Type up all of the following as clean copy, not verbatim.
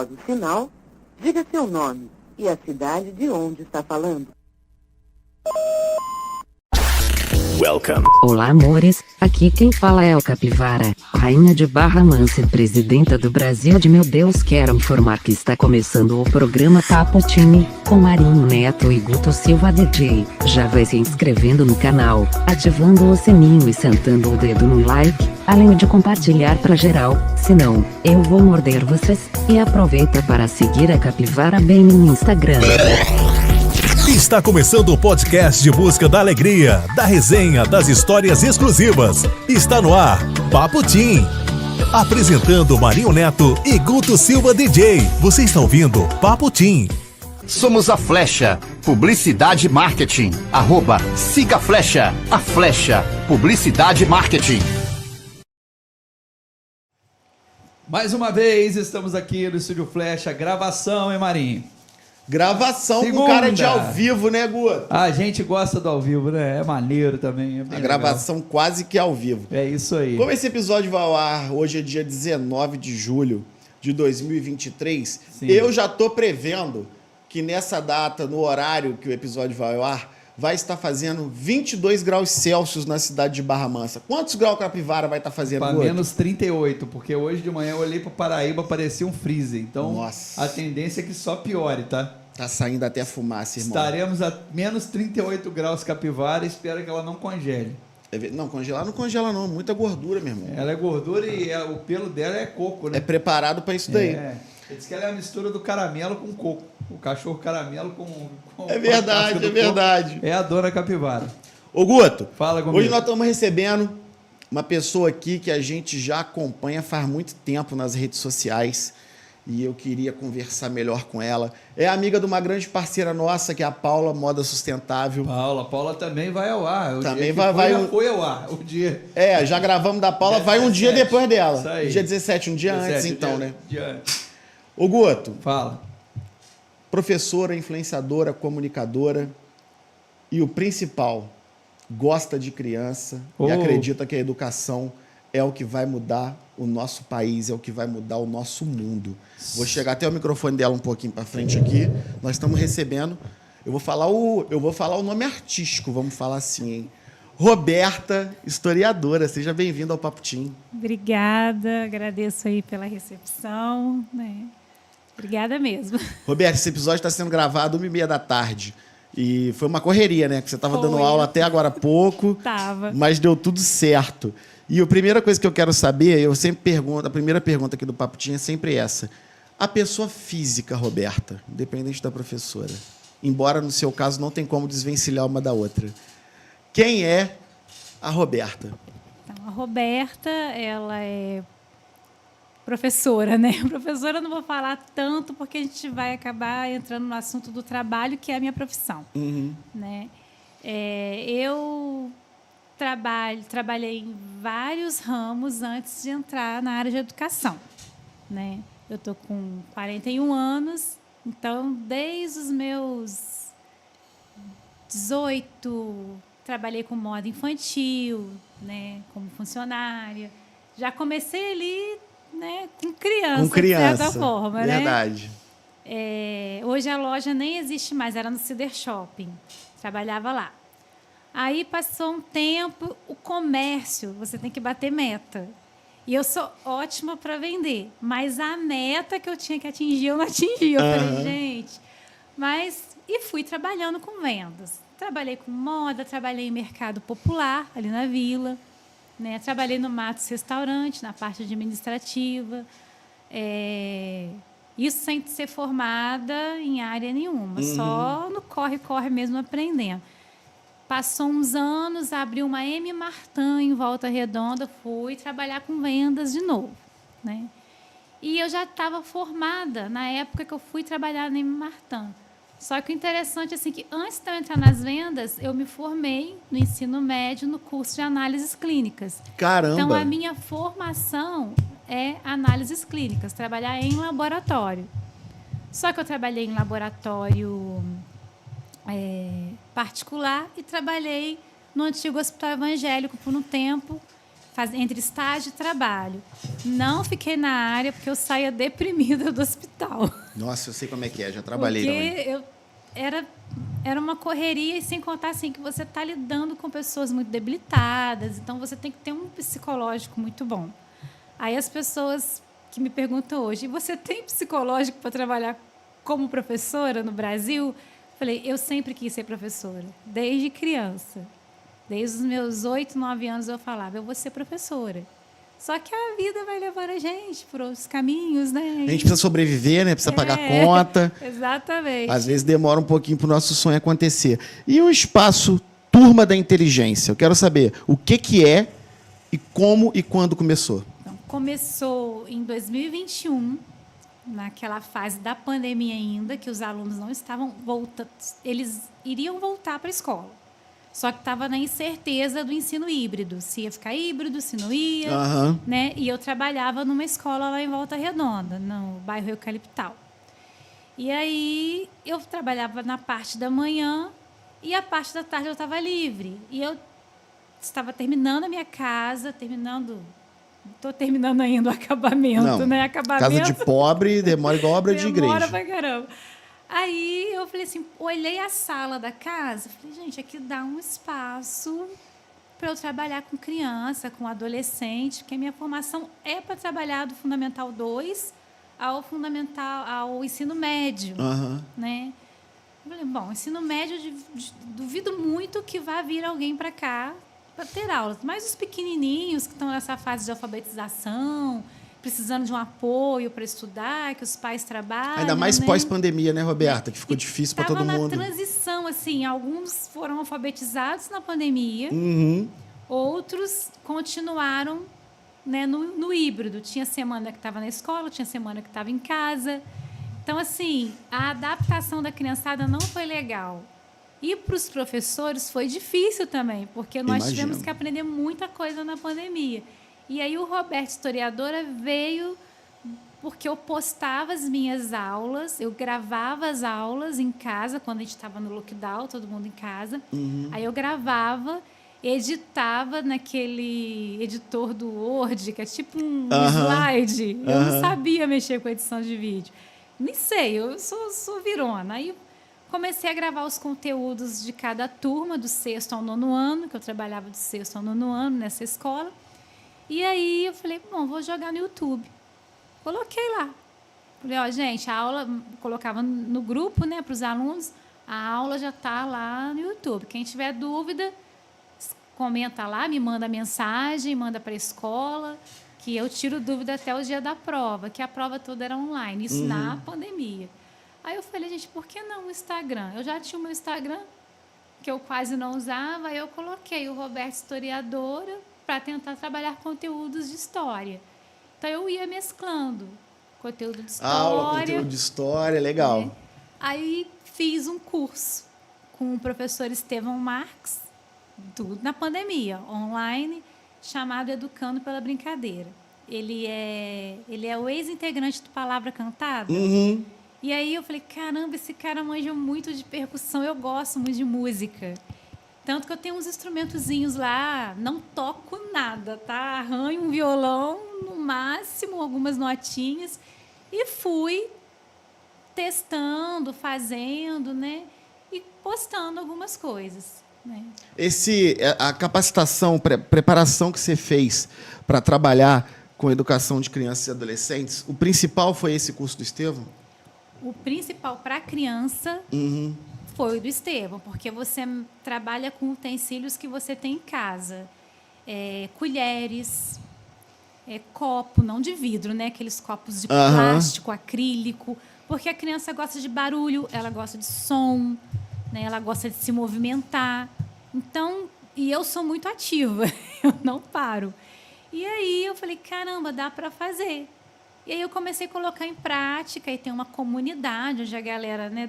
após o sinal, diga seu nome e a cidade de onde está falando. Welcome. Olá, amores. Aqui quem fala é o Capivara, rainha de Barra Mansa e presidenta do Brasil de Meu Deus. Quero informar que está começando o programa Papo Time, com Marinho Neto e Guto Silva DJ. Já vai se inscrevendo no canal, ativando o sininho e sentando o dedo no like, além de compartilhar pra geral, senão, eu vou morder vocês. E aproveita para seguir a Capivara bem no Instagram. Está começando o podcast de busca da alegria, da resenha, das histórias exclusivas. Está no ar, Papo Tim. Apresentando Marinho Neto e Guto Silva DJ. Você está ouvindo Papo Tim. Somos a Flecha, Publicidade e Marketing. @siga a Flecha, a Flecha, Publicidade e Marketing. Mais uma vez, estamos aqui no Estúdio Flecha, gravação, hein, Marinho? Gravação Segunda. com cara de ao vivo, né, Guto? A gente gosta do ao vivo, né? É maneiro também. É bem A gravação quase que ao vivo. legal. É isso aí. Como esse episódio vai ao ar, hoje é dia 19 de julho de 2023, Sim. eu já tô prevendo que nessa data, no horário que o episódio vai ao ar, vai estar fazendo 22 graus Celsius na cidade de Barra Mansa. Quantos graus Capivara vai estar fazendo, Para Guto? menos 38, porque hoje de manhã eu olhei para Paraíba, parecia um freezer. Então, Nossa. a tendência é que só piore, tá? Tá saindo até fumaça, irmão. Estaremos a menos 38 graus Capivara, espero que ela não congele. Não, congelar não congela não, muita gordura, meu irmão. Ela é gordura e o pelo dela é coco, né? É preparado pra isso daí. É. Ele diz que ela é a mistura do caramelo com coco. O cachorro caramelo com É verdade, com a casca do é verdade. coco. É a dona Capivara. Ô, Guto, Fala comigo. hoje nós estamos recebendo uma pessoa aqui que a gente já acompanha faz muito tempo nas redes sociais e eu queria conversar melhor com ela. É amiga de uma grande parceira nossa, que é a Paula, Moda Sustentável. Paula também vai ao ar. O Também dia que vai já foi ao ar. O dia. É, já gravamos da Paula, Dia vai um dia 17. depois dela. Isso aí. Dia 17, um dia 17, antes então, dia- né? dia antes. Ô, Guto, Fala. professora, influenciadora, comunicadora e o principal, gosta de criança Oh. e acredita que a educação é o que vai mudar o nosso país, é o que vai mudar o nosso mundo. Vou chegar até o microfone dela um pouquinho para frente aqui. Nós estamos recebendo, eu vou falar o nome artístico, vamos falar assim, hein? Roberta, historiadora. Seja bem-vinda ao Papo Tim. Obrigada, agradeço aí pela recepção, né? Obrigada mesmo. Roberta, esse episódio está sendo gravado 1h30 da tarde. E foi uma correria, né? Que você estava dando Foi. aula até agora há pouco. Tava. Mas deu tudo certo. E a primeira coisa que eu quero saber, eu sempre pergunto, a primeira pergunta aqui do Papo Tim é sempre essa. A pessoa física, Roberta, independente da professora, embora no seu caso não tem como desvencilhar uma da outra. Quem é a Roberta? Então, a Roberta, ela é professora, né? Professora eu não vou falar tanto, porque a gente vai acabar entrando no assunto do trabalho, que é a minha profissão. Né? Eu trabalhei em vários ramos antes de entrar na área de educação. Né? Eu estou com 41 anos, então, desde os meus 18, trabalhei com moda infantil, né, como funcionária. Já comecei ali, né, com criança, de certa forma. Verdade. Né? Hoje a loja nem existe mais, era no Cider Shopping. Trabalhava lá. Aí passou um tempo, o comércio, você tem que bater meta. E eu sou ótima para vender, mas a meta que eu tinha que atingir, eu não atingi. Eu falei, gente... E fui trabalhando com vendas. Trabalhei com moda, trabalhei em mercado popular, ali na Vila. Né? Trabalhei no Matos Restaurante, na parte administrativa. Isso sem ser formada em área nenhuma, só no corre-corre mesmo aprendendo. Passou uns anos, abri uma M. Martin em Volta Redonda, fui trabalhar com vendas de novo. Né? E eu já estava formada na época que eu fui trabalhar na M. Martin. Só que o interessante é assim, que antes de eu entrar nas vendas, eu me formei no ensino médio no curso de análises clínicas. Caramba! Então, a minha formação é análises clínicas, trabalhar em laboratório. Só que eu trabalhei em laboratório particular e trabalhei no antigo Hospital Evangélico por um tempo, entre estágio e trabalho. Não fiquei na área porque eu saía deprimida do hospital. Nossa, eu sei como é que é, já trabalhei também. Porque era uma correria, e sem contar assim, que você está lidando com pessoas muito debilitadas, então você tem que ter um psicológico muito bom. Aí as pessoas que me perguntam hoje, você tem psicológico para trabalhar como professora no Brasil? Falei, eu sempre quis ser professora, desde criança. Desde os meus 8, 9 anos eu falava, eu vou ser professora. Só que a vida vai levando a gente por outros caminhos, né? A gente precisa sobreviver, né? Precisa pagar conta. Exatamente. Às vezes demora um pouquinho para o nosso sonho acontecer. E o espaço Turma da Inteligência? Eu quero saber o que é e como e quando começou. Então, começou em 2021, naquela fase da pandemia ainda, que os alunos não estavam voltando, eles iriam voltar para a escola. Só que estava na incerteza do ensino híbrido, se ia ficar híbrido, se não ia, né? E eu trabalhava numa escola lá em Volta Redonda, no bairro Eucaliptal. E aí eu trabalhava na parte da manhã e a parte da tarde eu estava livre. E eu estava terminando a minha casa, estou terminando ainda o acabamento, né? Casa de pobre demora igual obra de igreja. Demora pra caramba. Aí eu falei assim, olhei a sala da casa, falei, gente, aqui dá um espaço para eu trabalhar com criança, com adolescente, porque a minha formação é para trabalhar do Fundamental 2 ao ensino médio, né? Eu falei, bom, ensino médio, duvido muito que vá vir alguém para cá para ter aulas, mas os pequenininhos que estão nessa fase de alfabetização, precisando de um apoio para estudar, que os pais trabalham. Ainda mais, né? Pós-pandemia, né, Roberta? Que ficou difícil para todo mundo. Estava na transição, assim, alguns foram alfabetizados na pandemia, outros continuaram, né, no híbrido. Tinha semana que estava na escola, tinha semana que estava em casa. Então, assim, a adaptação da criançada não foi legal. E para os professores foi difícil também, porque nós tivemos que aprender muita coisa na pandemia. E aí o Roberto Historiadora veio porque eu postava as minhas aulas, eu gravava as aulas em casa, quando a gente estava no lockdown, todo mundo em casa. Aí eu gravava, editava naquele editor do Word, que é tipo um slide. Eu não sabia mexer com edição de vídeo. Nem sei, eu sou virona. Aí comecei a gravar os conteúdos de cada turma, do 6º ao 9º ano, que eu trabalhava do 6º ao 9º ano nessa escola. E aí eu falei, bom, vou jogar no YouTube. Coloquei lá. Falei, ó, gente, a aula, colocava no grupo, né, para os alunos, a aula já está lá no YouTube. Quem tiver dúvida, comenta lá, me manda mensagem, manda para a escola, que eu tiro dúvida até o dia da prova, que a prova toda era online, isso na pandemia. Aí eu falei, gente, por que não o Instagram? Eu já tinha o meu Instagram, que eu quase não usava, aí eu coloquei o Roberto Historiadora, para tentar trabalhar conteúdos de história. Então, eu ia mesclando conteúdo de história. Aula, conteúdo de história, legal. Né? Aí, fiz um curso com o professor Estevão Marques, tudo na pandemia, online, chamado Educando pela Brincadeira. Ele é o ex-integrante do Palavra Cantada. E aí, eu falei, caramba, esse cara manja muito de percussão, eu gosto muito de música. Tanto que eu tenho uns instrumentozinhos lá, não toco nada, tá? Arranho um violão, no máximo, algumas notinhas, e fui testando, fazendo, né? E postando algumas coisas, né? A capacitação, preparação que você fez para trabalhar com educação de crianças e adolescentes, o principal foi esse curso do Estevão? O principal para a criança... Foi do Estevão, porque você trabalha com utensílios que você tem em casa. Colheres, copo, não de vidro, né? Aqueles copos de plástico, acrílico. Porque a criança gosta de barulho, ela gosta de som, né? Ela gosta de se movimentar. Então, e eu sou muito ativa, eu não paro. E aí eu falei, caramba, dá para fazer. E aí eu comecei a colocar em prática, e tem uma comunidade onde a galera, né,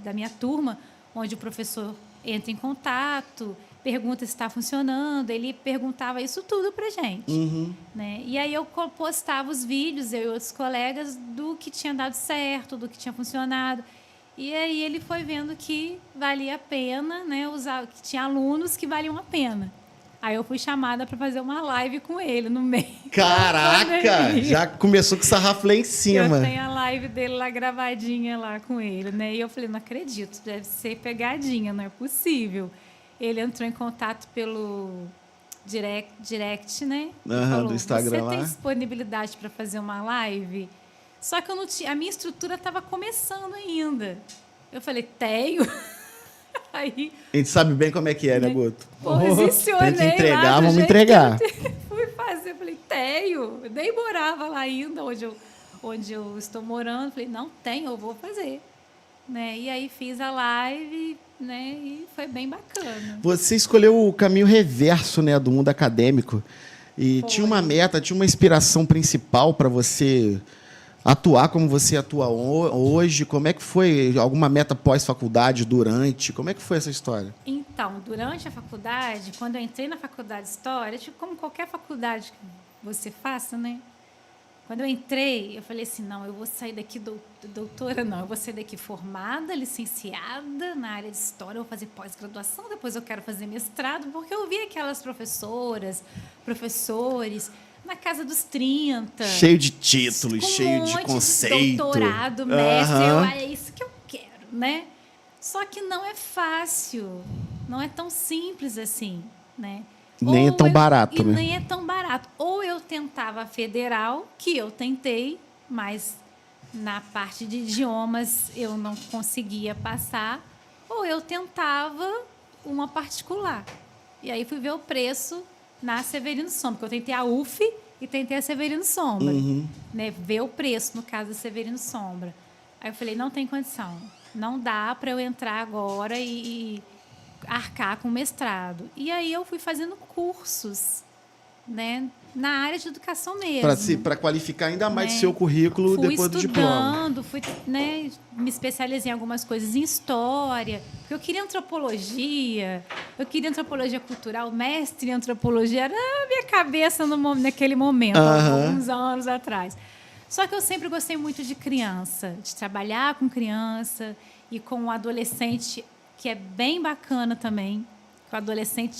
da minha turma, onde o professor entra em contato, pergunta se está funcionando, ele perguntava isso tudo para a gente. Né? E aí eu postava os vídeos, eu e outros colegas, do que tinha dado certo, do que tinha funcionado. E aí ele foi vendo que valia a pena, né, usar, que tinha alunos que valiam a pena. Aí eu fui chamada para fazer uma live com ele no meio. Caraca! Já começou com sarrafo lá em cima. Eu tenho a live dele lá gravadinha lá com ele, né? E eu falei, não acredito, deve ser pegadinha, não é possível. Ele entrou em contato pelo direct, né? Falou, do Instagram você lá. tem disponibilidade para fazer uma live? Só que eu não tinha, a minha estrutura estava começando ainda. Eu falei, tenho. Aí, A gente sabe bem como é que é, né, Guto? posicionei Tem que entregar, lá do vamos jeito entregar. que eu fui fazer, falei, tenho. Eu nem morava lá ainda, onde eu estou morando. Falei, não tenho, eu vou fazer. Né? E aí fiz a live, né? E foi bem bacana. Você escolheu o caminho reverso, né, do mundo acadêmico. E Foi. tinha uma meta, tinha uma inspiração principal para você atuar como você atua hoje. Como é que foi? Alguma meta pós-faculdade, durante? Como é que foi essa história? Então, durante a faculdade, quando eu entrei na faculdade de História, tipo, como qualquer faculdade que você faça, né? Quando eu entrei, eu falei assim, não, eu vou sair daqui doutora, não, eu vou sair daqui formada, licenciada na área de História, eu vou fazer pós-graduação, depois eu quero fazer mestrado, porque eu vi aquelas professores, na casa dos 30. Cheio de títulos, com cheio de monte conceito. Doutorado, mestre, Aham. é isso que eu quero, né? Só que não é fácil, não é tão simples assim, né? Nem é tão barato, e né? nem é tão barato. Ou eu tentava a federal, que eu tentei, mas na parte de idiomas eu não conseguia passar, ou eu tentava uma particular. E aí fui ver o preço na Severino Sombra, porque eu tentei a UF e tentei a Severino Sombra. Né? Ver o preço, no caso da Severino Sombra. Aí eu falei, não tem condição. Não dá para eu entrar agora e arcar com o mestrado. E aí eu fui fazendo cursos, né, na área de educação mesmo. Para qualificar ainda mais né? o seu currículo Fui depois do diploma. estudando, né, me especializei em algumas coisas em história, porque eu queria antropologia cultural, mestre em antropologia, era a minha cabeça naquele momento, alguns anos atrás. Só que eu sempre gostei muito de criança, de trabalhar com criança e com o adolescente, que é bem bacana também. O adolescente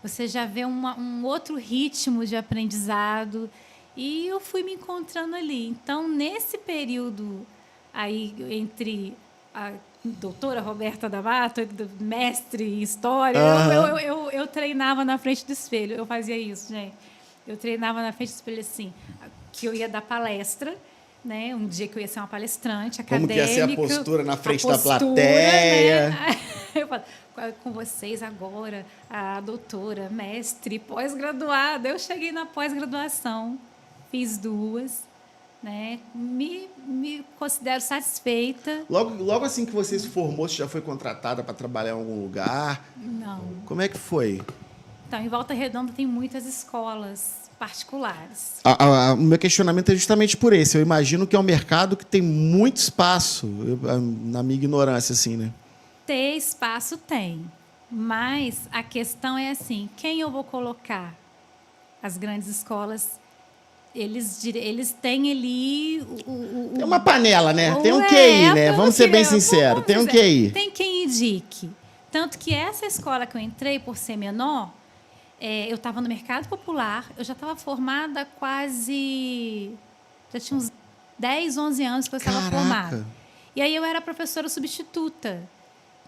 você já vê um outro ritmo de aprendizado. E eu fui me encontrando ali. Então, nesse período aí entre a doutora Roberta da Mata, mestre em História, eu treinava na frente do espelho. Eu fazia isso, gente. Eu treinava na frente do espelho assim, que eu ia dar palestra, né? Um dia que eu ia ser uma palestrante acadêmica. Como que ia ser a postura na frente da plateia? Né? Eu falo, com vocês agora, a doutora, mestre, pós-graduada. Eu cheguei na pós-graduação, fiz 2, né? Me considero satisfeita. Logo assim que você se formou, você já foi contratada para trabalhar em algum lugar? Não. Como é que foi? Então, em Volta Redonda tem muitas escolas particulares. O meu questionamento é justamente por esse. Eu imagino que é um mercado que tem muito espaço, na minha ignorância, assim, né? Ter espaço tem, mas a questão é assim, quem eu vou colocar? As grandes escolas, eles têm ali Tem uma panela, né? Tem um é, QI, né? Vamos ser bem sinceros, tem um QI. Tem quem indique. Tanto que essa escola que eu entrei, por ser menor, eu estava no mercado popular, eu já estava formada quase... Já tinha uns 10, 11 anos que eu estava formada. E aí eu era professora substituta.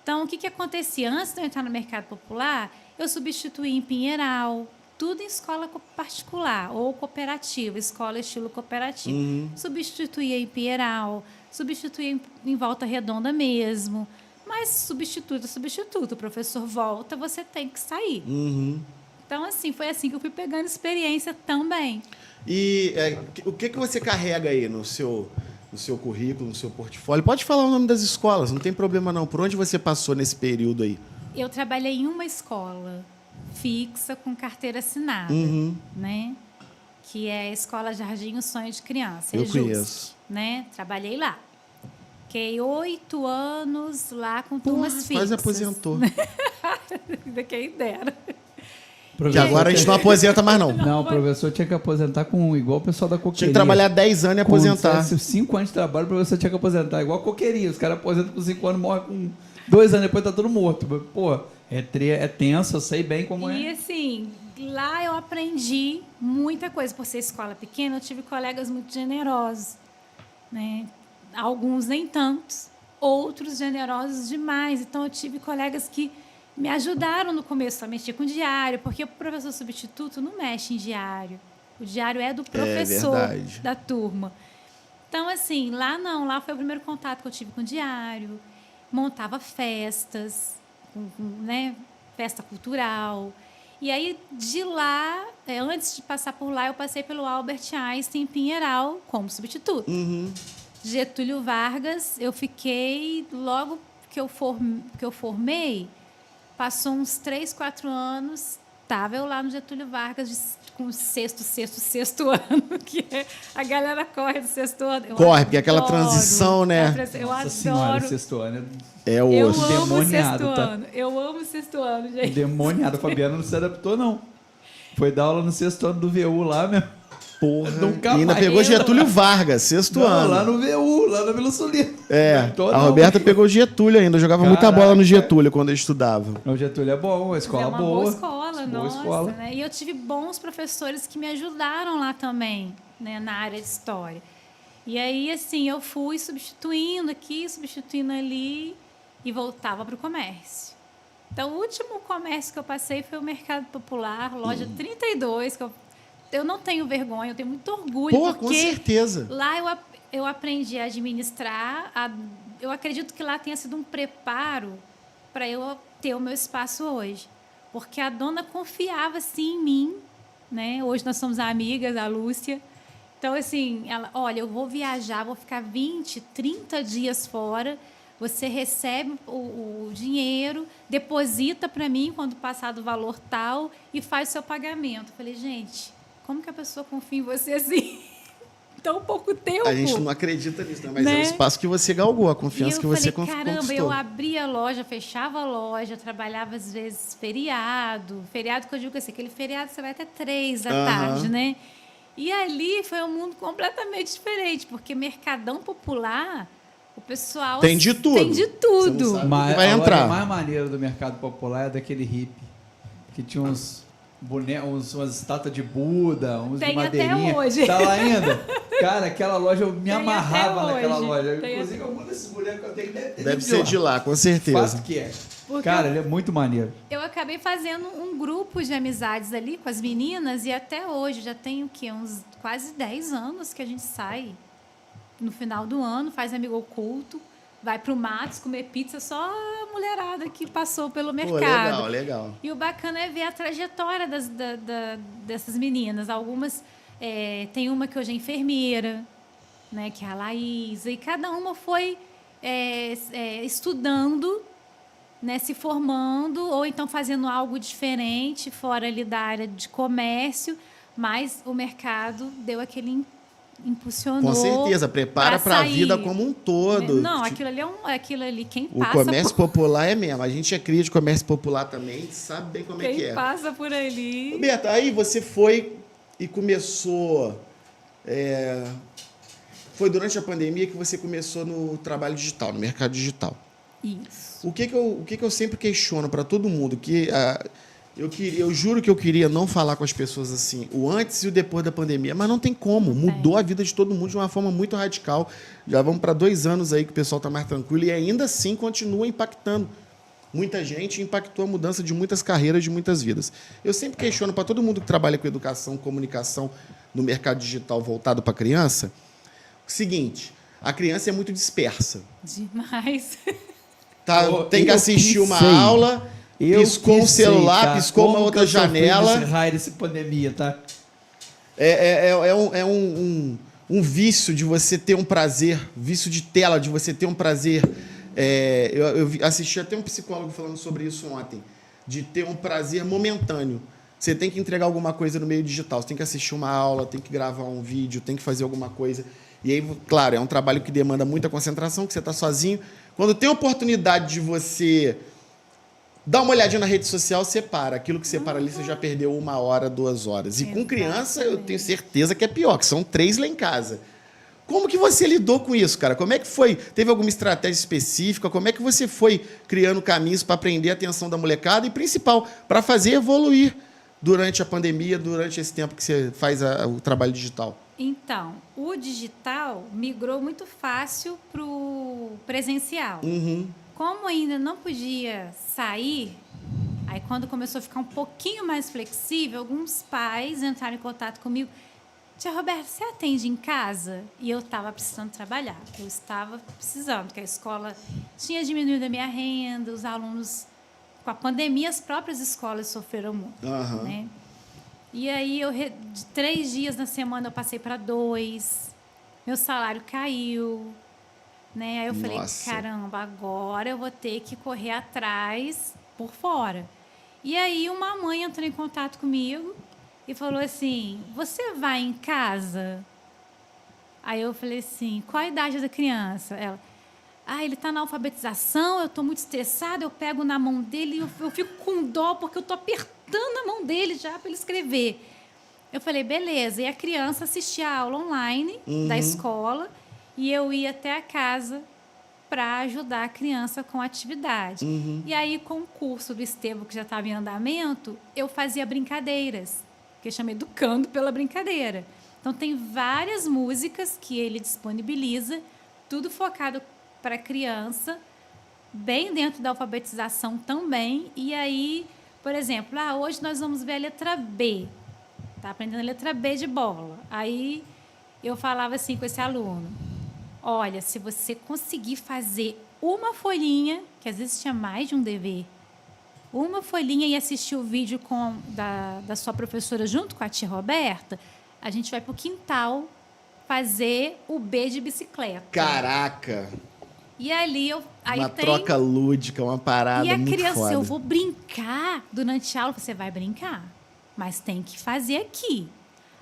Então, o que acontecia? Antes de eu entrar no mercado popular, eu substituía em Pinheiral, tudo em escola particular ou cooperativa, escola estilo cooperativo. Substituía em Pinheiral, substituía em Volta Redonda mesmo. Mas substituto, o professor volta, você tem que sair. Então, assim, foi assim que eu fui pegando experiência também. E o que você carrega aí no seu currículo, no seu portfólio? Pode falar o nome das escolas, não tem problema não. Por onde você passou nesse período aí? Eu trabalhei em uma escola fixa com carteira assinada, né? Que é a Escola Jardim O Sonho de Criança. Eu conheço. Né? Trabalhei lá. Fiquei 8 anos lá com turmas fixas. Quase aposentou. Quem dera. Que agora a gente não aposenta mais, não. Não, o professor tinha que aposentar igual o pessoal da coqueria. Tinha que trabalhar 10 anos e aposentar. Com 5 anos de trabalho, o professor tinha que aposentar. Igual a coqueria. Os caras aposentam com 5 anos, morrem com 2 anos depois, tá todo morto. Pô, É tenso, eu sei bem como E é. assim, lá eu aprendi muita coisa. Por ser escola pequena, eu tive colegas muito generosos, né? Alguns nem tantos, outros generosos demais. Então, eu tive colegas que me ajudaram no começo a mexer com diário, porque o professor substituto não mexe em diário. O diário é do professor verdade. da turma. Então, assim, lá não. Lá foi o primeiro contato que eu tive com o diário. Montava festas, né? Festa cultural. E aí, de lá, antes de passar por lá, eu passei pelo Albert Einstein em Pinheiral como substituto. Getúlio Vargas, eu fiquei, logo que eu formei, passou uns 3, 4 anos, estava eu lá no Getúlio Vargas com o sexto ano, que a galera corre do sexto ano. Eu Corre, porque é aquela adoro. transição, né? Eu Nossa senhora, adoro. sexto ano. É o Eu osso. amo o Demoniado, sexto tá? ano. Eu amo o sexto ano, gente. Demoniado. A Fabiana não se adaptou, não. Foi dar aula no sexto ano do VU lá mesmo. Porra. Nunca E ainda mais. pegou Getúlio Vargas, sexto Não, ano. lá no VU, lá na Vila Sulina. A Roberta pegou Getúlio ainda, jogava muita Caraca. bola no Getúlio quando eu estudava. O Getúlio é bom, a escola É uma boa. boa escola, Boa nossa. escola. Né? E eu tive bons professores que me ajudaram lá também, né, na área de história. E aí, assim, eu fui substituindo aqui, substituindo ali e voltava para o comércio. Então, o último comércio que eu passei foi o Mercado Popular, loja 32, que eu não tenho vergonha, eu tenho muito orgulho. Pô, porque com certeza. lá eu aprendi a administrar. Eu acredito que lá tenha sido um preparo para eu ter o meu espaço hoje. Porque a dona confiava, sim, em mim. Né? Hoje nós somos amigas, a Lúcia. Então, assim, ela, olha, eu vou viajar, vou ficar 20, 30 dias fora. Você recebe o dinheiro, deposita para mim quando passar do valor tal e faz o seu pagamento. Eu falei, gente, como que a pessoa confia em você assim? Tão pouco tempo. A gente não acredita nisso, né? Mas Né? é o espaço que você galgou, a confiança E eu que você falei, caramba, conquistou. eu abria a loja, fechava a loja, trabalhava às vezes feriado que eu digo assim, aquele feriado você vai até 3 da tarde, né? E ali foi um mundo completamente diferente, porque Mercadão Popular, o pessoal Tem de tudo. Tem de tudo. Você não sabe. Mas vai a entrar. loja mais maneira do Mercado Popular é daquele hippie. Que tinha uns bonecos, umas estátuas de Buda, uns Tem de até madeirinha. hoje. Tá lá ainda? Cara, aquela loja, eu me Tem amarrava até naquela hoje. loja. Tem Inclusive, algum desses bonecos que eu tenho Deve ser de lá, com certeza. Fato que é. Porque Cara, ele é muito maneiro. eu acabei fazendo um grupo de amizades ali com as meninas e até hoje, já tem o quê? Uns quase 10 anos que a gente sai no final do ano, faz amigo oculto, vai pro Matos comer pizza, só a mulherada que passou pelo mercado. Pô, legal. E o bacana é ver a trajetória dessas meninas. Algumas, tem uma que hoje é enfermeira, né, que é a Laísa, e cada uma foi estudando, né, se formando, ou então fazendo algo diferente, fora ali da área de comércio, mas o mercado deu aquele impulsionou. Com certeza, prepara para a sair. vida como um todo. Não, Tipo, aquilo ali, quem o passa comércio popular é mesmo. A gente é cria de comércio popular também, sabe bem como é que quem é. passa por ali. Roberta, aí você foi e começou... Foi durante a pandemia que você começou no trabalho digital, no mercado digital. Isso. O que eu sempre questiono para todo mundo, eu juro que eu queria não falar com as pessoas assim, o antes e o depois da pandemia, mas não tem como, mudou a vida de todo mundo de uma forma muito radical. Já vamos para 2 anos aí que o pessoal está mais tranquilo e ainda assim continua impactando. Muita gente impactou a mudança de muitas carreiras, de muitas vidas. Eu sempre questiono para todo mundo que trabalha com educação, comunicação no mercado digital voltado para a criança, o seguinte, a criança é muito dispersa. Demais. Tá, tem que eu assistir uma sei. aula, piscou um celular, piscou uma outra janela. Esse raio dessa pandemia, tá? É um vício de você ter um prazer, vício de tela, de você ter um prazer. Eu assisti até um psicólogo falando sobre isso ontem, de ter um prazer momentâneo. Você tem que entregar alguma coisa no meio digital, você tem que assistir uma aula, tem que gravar um vídeo, tem que fazer alguma coisa. E aí, claro, é um trabalho que demanda muita concentração, que você está sozinho. Quando tem a oportunidade de você dar uma olhadinha na rede social, você para. Aquilo que você para ali, você já perdeu 1 hora, 2 horas. E com criança, eu tenho certeza que é pior, que são 3 lá em casa. Como que você lidou com isso, cara? Como é que foi? Teve alguma estratégia específica? Como é que você foi criando caminhos para prender a atenção da molecada e, principal, para fazer evoluir durante a pandemia, durante esse tempo que você faz o trabalho digital? Então, o digital migrou muito fácil para o presencial. Como ainda não podia sair, aí quando começou a ficar um pouquinho mais flexível, alguns pais entraram em contato comigo. Tia Roberta, você atende em casa? E eu estava precisando trabalhar. Eu estava precisando, porque a escola tinha diminuído a minha renda, os alunos, com a pandemia, as próprias escolas sofreram muito. Né? E aí, de 3 dias na semana, eu passei para 2. Meu salário caiu. Né? Aí eu falei, caramba, agora eu vou ter que correr atrás por fora. E aí, uma mãe entrou em contato comigo e falou assim, você vai em casa? Aí eu falei assim, qual a idade da criança? Ela, ele está na alfabetização, eu estou muito estressada, eu pego na mão dele e eu fico com dó porque eu estou apertando a mão dele já para ele escrever. Eu falei, beleza. E a criança assistia a aula online da escola e eu ia até a casa para ajudar a criança com a atividade. E aí, com o curso do Estevão, que já estava em andamento, eu fazia brincadeiras, que eu chamei Educando pela Brincadeira. Então, tem várias músicas que ele disponibiliza, tudo focado para a criança, bem dentro da alfabetização também. E aí, por exemplo, hoje nós vamos ver a letra B. Está aprendendo a letra B de bola. Aí, eu falava assim com esse aluno, olha, se você conseguir fazer uma folhinha, que às vezes tinha mais de um dever, uma folhinha e assistir o vídeo da sua professora junto com a tia Roberta, a gente vai para o quintal fazer o B de bicicleta. Caraca! E ali uma troca lúdica, uma parada muito foda. E a criança, eu vou brincar durante a aula. Você vai brincar, mas tem que fazer aqui.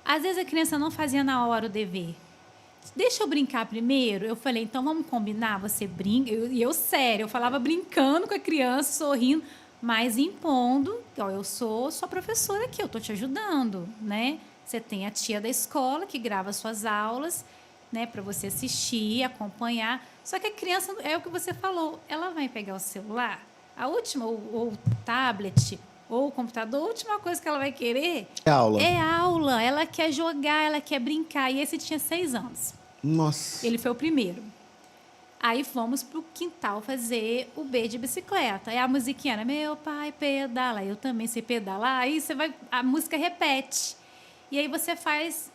Às vezes a criança não fazia na hora o dever. Deixa eu brincar primeiro. Eu falei, então vamos combinar? Você brinca. E eu sério, eu falava brincando com a criança, sorrindo, mas impondo, eu sou sua professora aqui, eu estou te ajudando, né? Você tem a tia da escola que grava suas aulas, né, para você assistir, acompanhar. Só que a criança, é o que você falou, ela vai pegar o celular, a última, ou o tablet, ou o computador, a última coisa que ela vai querer é aula. É aula. Ela quer jogar, ela quer brincar. E esse tinha 6 anos. Nossa. Ele foi o primeiro. Aí fomos para o quintal fazer o B de bicicleta. Aí a musiquinha era, meu pai pedala, eu também sei pedalar. Aí a música repete. E aí você faz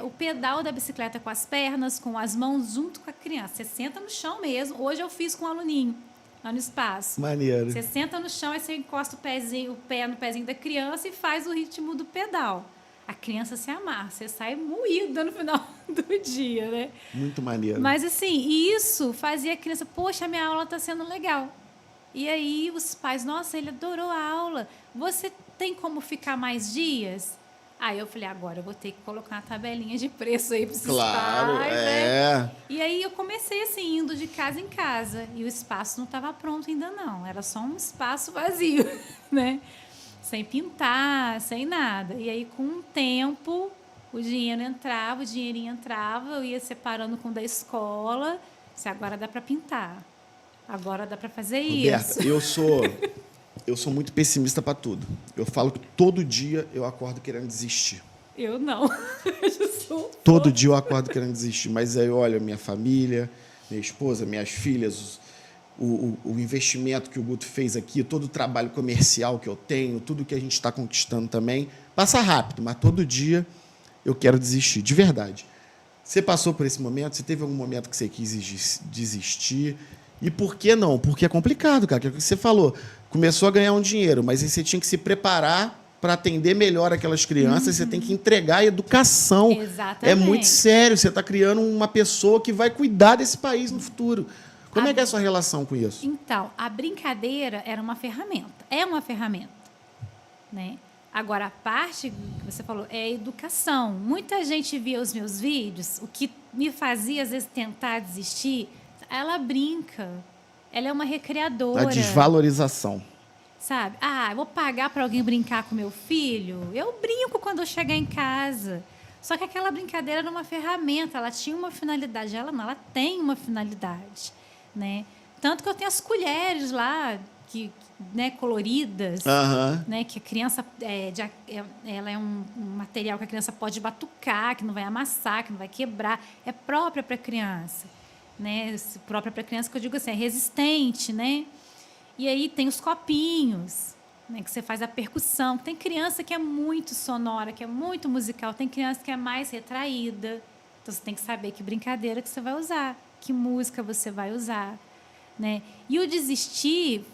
o pedal da bicicleta com as pernas, com as mãos, junto com a criança. Você senta no chão mesmo. Hoje eu fiz com um aluninho, lá no espaço. Maneiro. Você senta no chão, aí você encosta o pé no pezinho da criança e faz o ritmo do pedal. A criança se amarra, você sai moída no final do dia, né? Muito maneiro. Mas, assim, isso fazia a criança, poxa, minha aula está sendo legal. E aí os pais, nossa, ele adorou a aula. Você tem como ficar mais dias? Aí eu falei, agora eu vou ter que colocar uma tabelinha de preço aí para esses pais, né? E aí eu comecei, assim, indo de casa em casa. E o espaço não estava pronto ainda, não. Era só um espaço vazio, né? Sem pintar, sem nada. E aí, com o tempo, o dinheirinho entrava, eu ia separando com o da escola. Agora dá para pintar. Agora dá para fazer Roberta, isso. Eu sou muito pessimista para tudo. Eu falo que todo dia eu acordo querendo desistir. Eu não. Todo dia eu acordo querendo desistir. Mas aí eu olho a minha família, minha esposa, minhas filhas, o investimento que o Guto fez aqui, todo o trabalho comercial que eu tenho, tudo que a gente está conquistando também. Passa rápido, mas todo dia eu quero desistir, de verdade. Você passou por esse momento? Você teve algum momento que você quis desistir? E por que não? Porque é complicado, cara. Que é o que você falou. Começou a ganhar um dinheiro, mas aí você tinha que se preparar para atender melhor aquelas crianças. Você tem que entregar educação. Exatamente. É muito sério. Você está criando uma pessoa que vai cuidar desse país no futuro. Como é que é a sua relação com isso? Então, a brincadeira era uma ferramenta. É uma ferramenta, né? Agora, a parte que você falou é a educação. Muita gente via os meus vídeos, o que me fazia, às vezes, tentar desistir. Ela brinca. Ela é uma recreadora. A desvalorização. Sabe? Eu vou pagar para alguém brincar com meu filho? Eu brinco quando eu chegar em casa. Só que aquela brincadeira era uma ferramenta, ela tinha uma finalidade. Ela tem uma finalidade, né? Tanto que eu tenho as colheres lá, né, coloridas, né, que a criança... ela é um material que a criança pode batucar, que não vai amassar, que não vai quebrar. É própria para a criança. Né? Própria para a criança, que eu digo assim, é resistente, né? E aí tem os copinhos, né, que você faz a percussão. Tem criança que é muito sonora, que é muito musical. Tem criança que é mais retraída. Então, você tem que saber que brincadeira que você vai usar, que música você vai usar, né? E o desistir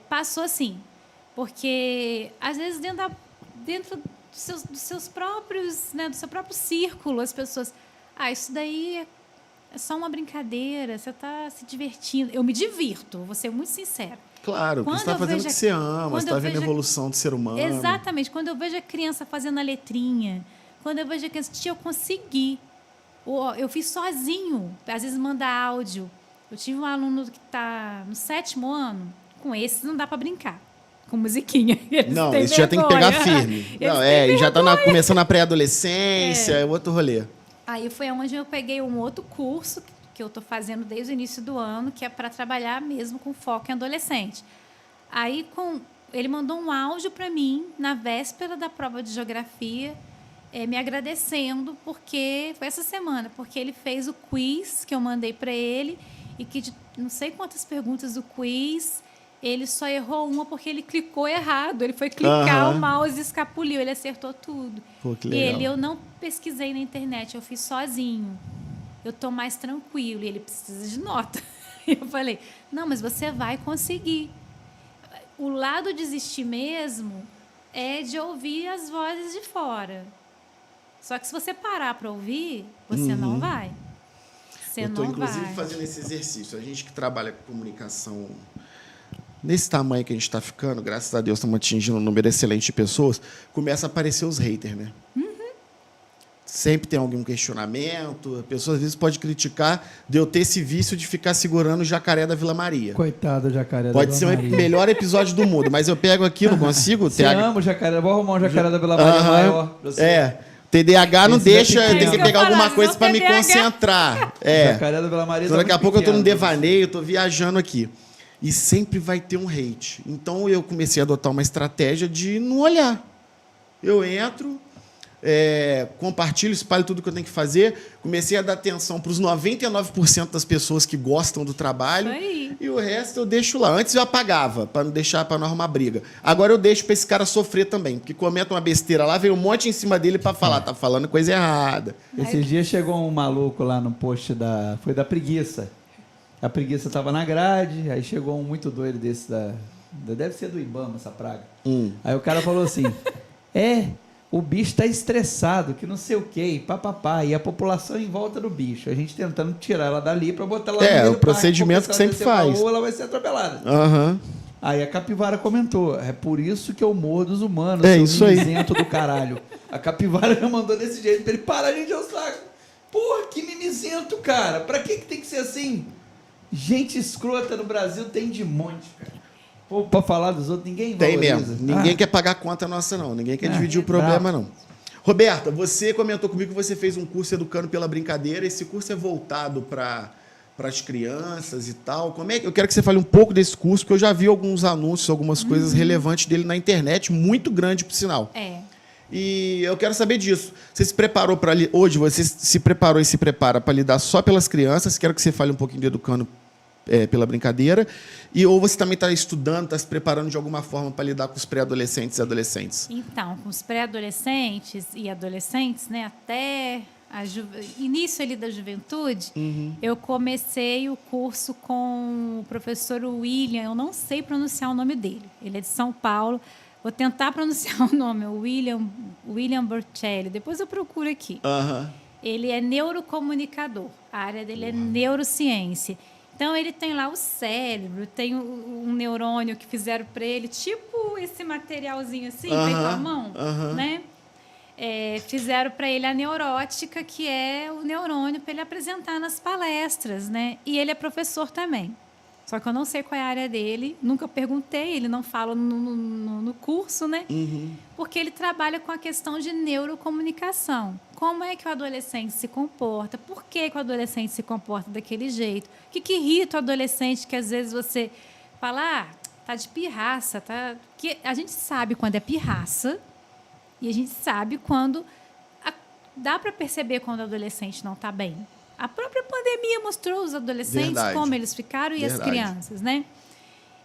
passou assim, porque, às vezes, dentro dos seus próprios, né, do seu próprio círculo, as pessoas... isso daí é só uma brincadeira, você está se divertindo. Eu me divirto, vou ser muito sincera. Claro, porque você está fazendo o que você ama, você está vendo a evolução do ser humano. Exatamente. Quando eu vejo a criança fazendo a letrinha, quando eu vejo a criança, eu consegui. Eu fiz sozinho, às vezes manda áudio. Eu tive um aluno que está no 7º ano, com esse não dá para brincar. Com musiquinha. Não, esse já tem que pegar firme. Não, e já está começando a pré-adolescência, é outro rolê. Aí foi onde eu peguei um outro curso que eu estou fazendo desde o início do ano, que é para trabalhar mesmo com foco em adolescente. Aí ele mandou um áudio para mim na véspera da prova de geografia, me agradecendo, porque foi essa semana, porque ele fez o quiz que eu mandei para ele e que de não sei quantas perguntas do quiz, ele só errou uma porque ele clicou errado. Ele foi clicar, o mouse escapuliu, ele acertou tudo. Pô, que legal. E eu não pesquisei na internet, eu fiz sozinho. Eu estou mais tranquilo, e ele precisa de nota. Eu falei, não, mas você vai conseguir. O lado desistir mesmo é de ouvir as vozes de fora. Só que se você parar para ouvir, você não vai. Eu estou, inclusive, fazendo esse exercício. A gente que trabalha com comunicação nesse tamanho que a gente está ficando, graças a Deus estamos atingindo um número excelente de pessoas, começa a aparecer os haters, né? Sempre tem algum questionamento, a pessoa às vezes pode criticar de eu ter esse vício de ficar segurando o jacaré da Vila Maria. Coitado do jacaré pode da Vila Maria. Pode ser o melhor episódio do mundo, mas eu pego aqui, não consigo. Você ama o jacaré, vou arrumar um jacaré da Vila Maria maior pra você. TDAH não deixa, é tem que pegar alguma coisa para me concentrar. Jacaré da Vila Maria. Então, daqui a pouco eu estou num devaneio, estou viajando aqui. E sempre vai ter um hate. Então eu comecei a adotar uma estratégia de não olhar. Eu entro, compartilho, espalho tudo que eu tenho que fazer. Comecei a dar atenção para os 99% das pessoas que gostam do trabalho. E o resto eu deixo lá. Antes eu apagava, para não deixar, para não arrumar briga. Agora eu deixo para esse cara sofrer também. Porque comenta uma besteira lá, vem um monte em cima dele para falar, tá falando coisa errada. Esses dias chegou um maluco lá no post foi da preguiça. A preguiça estava na grade, aí chegou um muito doido desse deve ser do Ibama essa praga. Aí o cara falou assim, o bicho está estressado, que não sei o quê, e papapá, e a população em volta do bicho. A gente tentando tirar ela dali para botar ela no meio do o procedimento parque, que sempre faz. Ou ela vai ser atropelada. Aí a capivara comentou, é por isso que eu morro dos humanos, isso aí. Mimizento do caralho. A capivara já mandou desse jeito para ele parar de encher o saco. Porra, que mimizento, cara. Pra que tem que ser assim? Gente escrota no Brasil tem de monte, cara. Pô, pra falar dos outros, ninguém valoriza. Tem mesmo. Ninguém quer pagar a conta nossa, não. Ninguém quer dividir o problema, não. Roberta, você comentou comigo que você fez um curso Educando pela Brincadeira. Esse curso é voltado para as crianças e tal. Eu quero que você fale um pouco desse curso, porque eu já vi alguns anúncios, algumas coisas relevantes dele na internet, muito grande, por sinal. E eu quero saber disso. Você se preparou hoje, você se preparou e se prepara para lidar só pelas crianças. Quero que você fale um pouquinho do Educando pela Brincadeira. Ou você também está estudando, está se preparando de alguma forma para lidar com os pré-adolescentes e adolescentes? Então, com os pré-adolescentes e adolescentes, né, até início ali da juventude, eu comecei o curso com o professor William, eu não sei pronunciar o nome dele, ele é de São Paulo. Vou tentar pronunciar o nome, William Bertelli. Depois eu procuro aqui. Ele é neurocomunicador. A área dele é neurociência. Então, ele tem lá o cérebro, tem um neurônio que fizeram para ele, tipo esse materialzinho assim, feito à mão, né? Fizeram para ele a neurótica, que é o neurônio para ele apresentar nas palestras, né? E ele é professor também. Só que eu não sei qual é a área dele, nunca perguntei, ele não fala no curso, né? Porque ele trabalha com a questão de neurocomunicação. como é que o adolescente se comporta, por que o adolescente se comporta daquele jeito, o que irrita o adolescente que às vezes você fala, tá de pirraça, tá? Que a gente sabe quando é pirraça e a gente sabe quando dá para perceber quando o adolescente não está bem. A própria pandemia mostrou os adolescentes como eles ficaram e as crianças, né?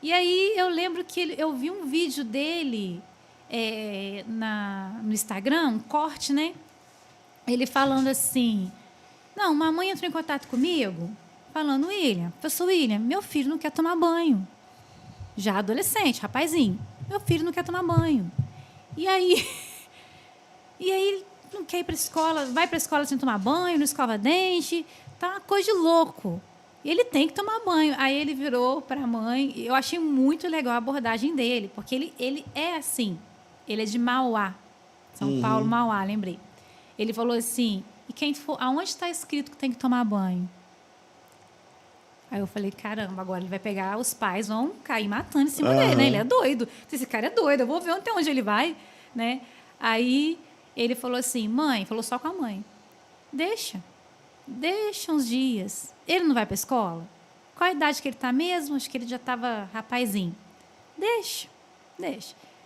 E aí eu lembro que eu vi um vídeo dele no Instagram, um corte, né? Ele falando assim, não, uma mãe entrou em contato comigo, falando, professor William, meu filho não quer tomar banho. Já adolescente, rapazinho, meu filho não quer tomar banho. E aí ele não quer ir para a escola, vai para a escola sem tomar banho, não escova dente, tá uma coisa de louco. E ele tem que tomar banho. Aí ele virou para a mãe, eu achei muito legal a abordagem dele, porque ele é assim, ele é de Mauá, São Paulo, Mauá, lembrei. Ele falou assim, e quem for, aonde está escrito que tem que tomar banho? Aí eu falei, caramba, agora ele vai pegar, os pais vão cair matando em cima dele, né? Ele é doido. Esse cara é doido, eu vou ver até onde ele vai, né? Aí ele falou assim, mãe, falou só com a mãe, deixa uns dias. Ele não vai para a escola? Qual a idade que ele está mesmo? Acho que ele já estava rapazinho. Deixa.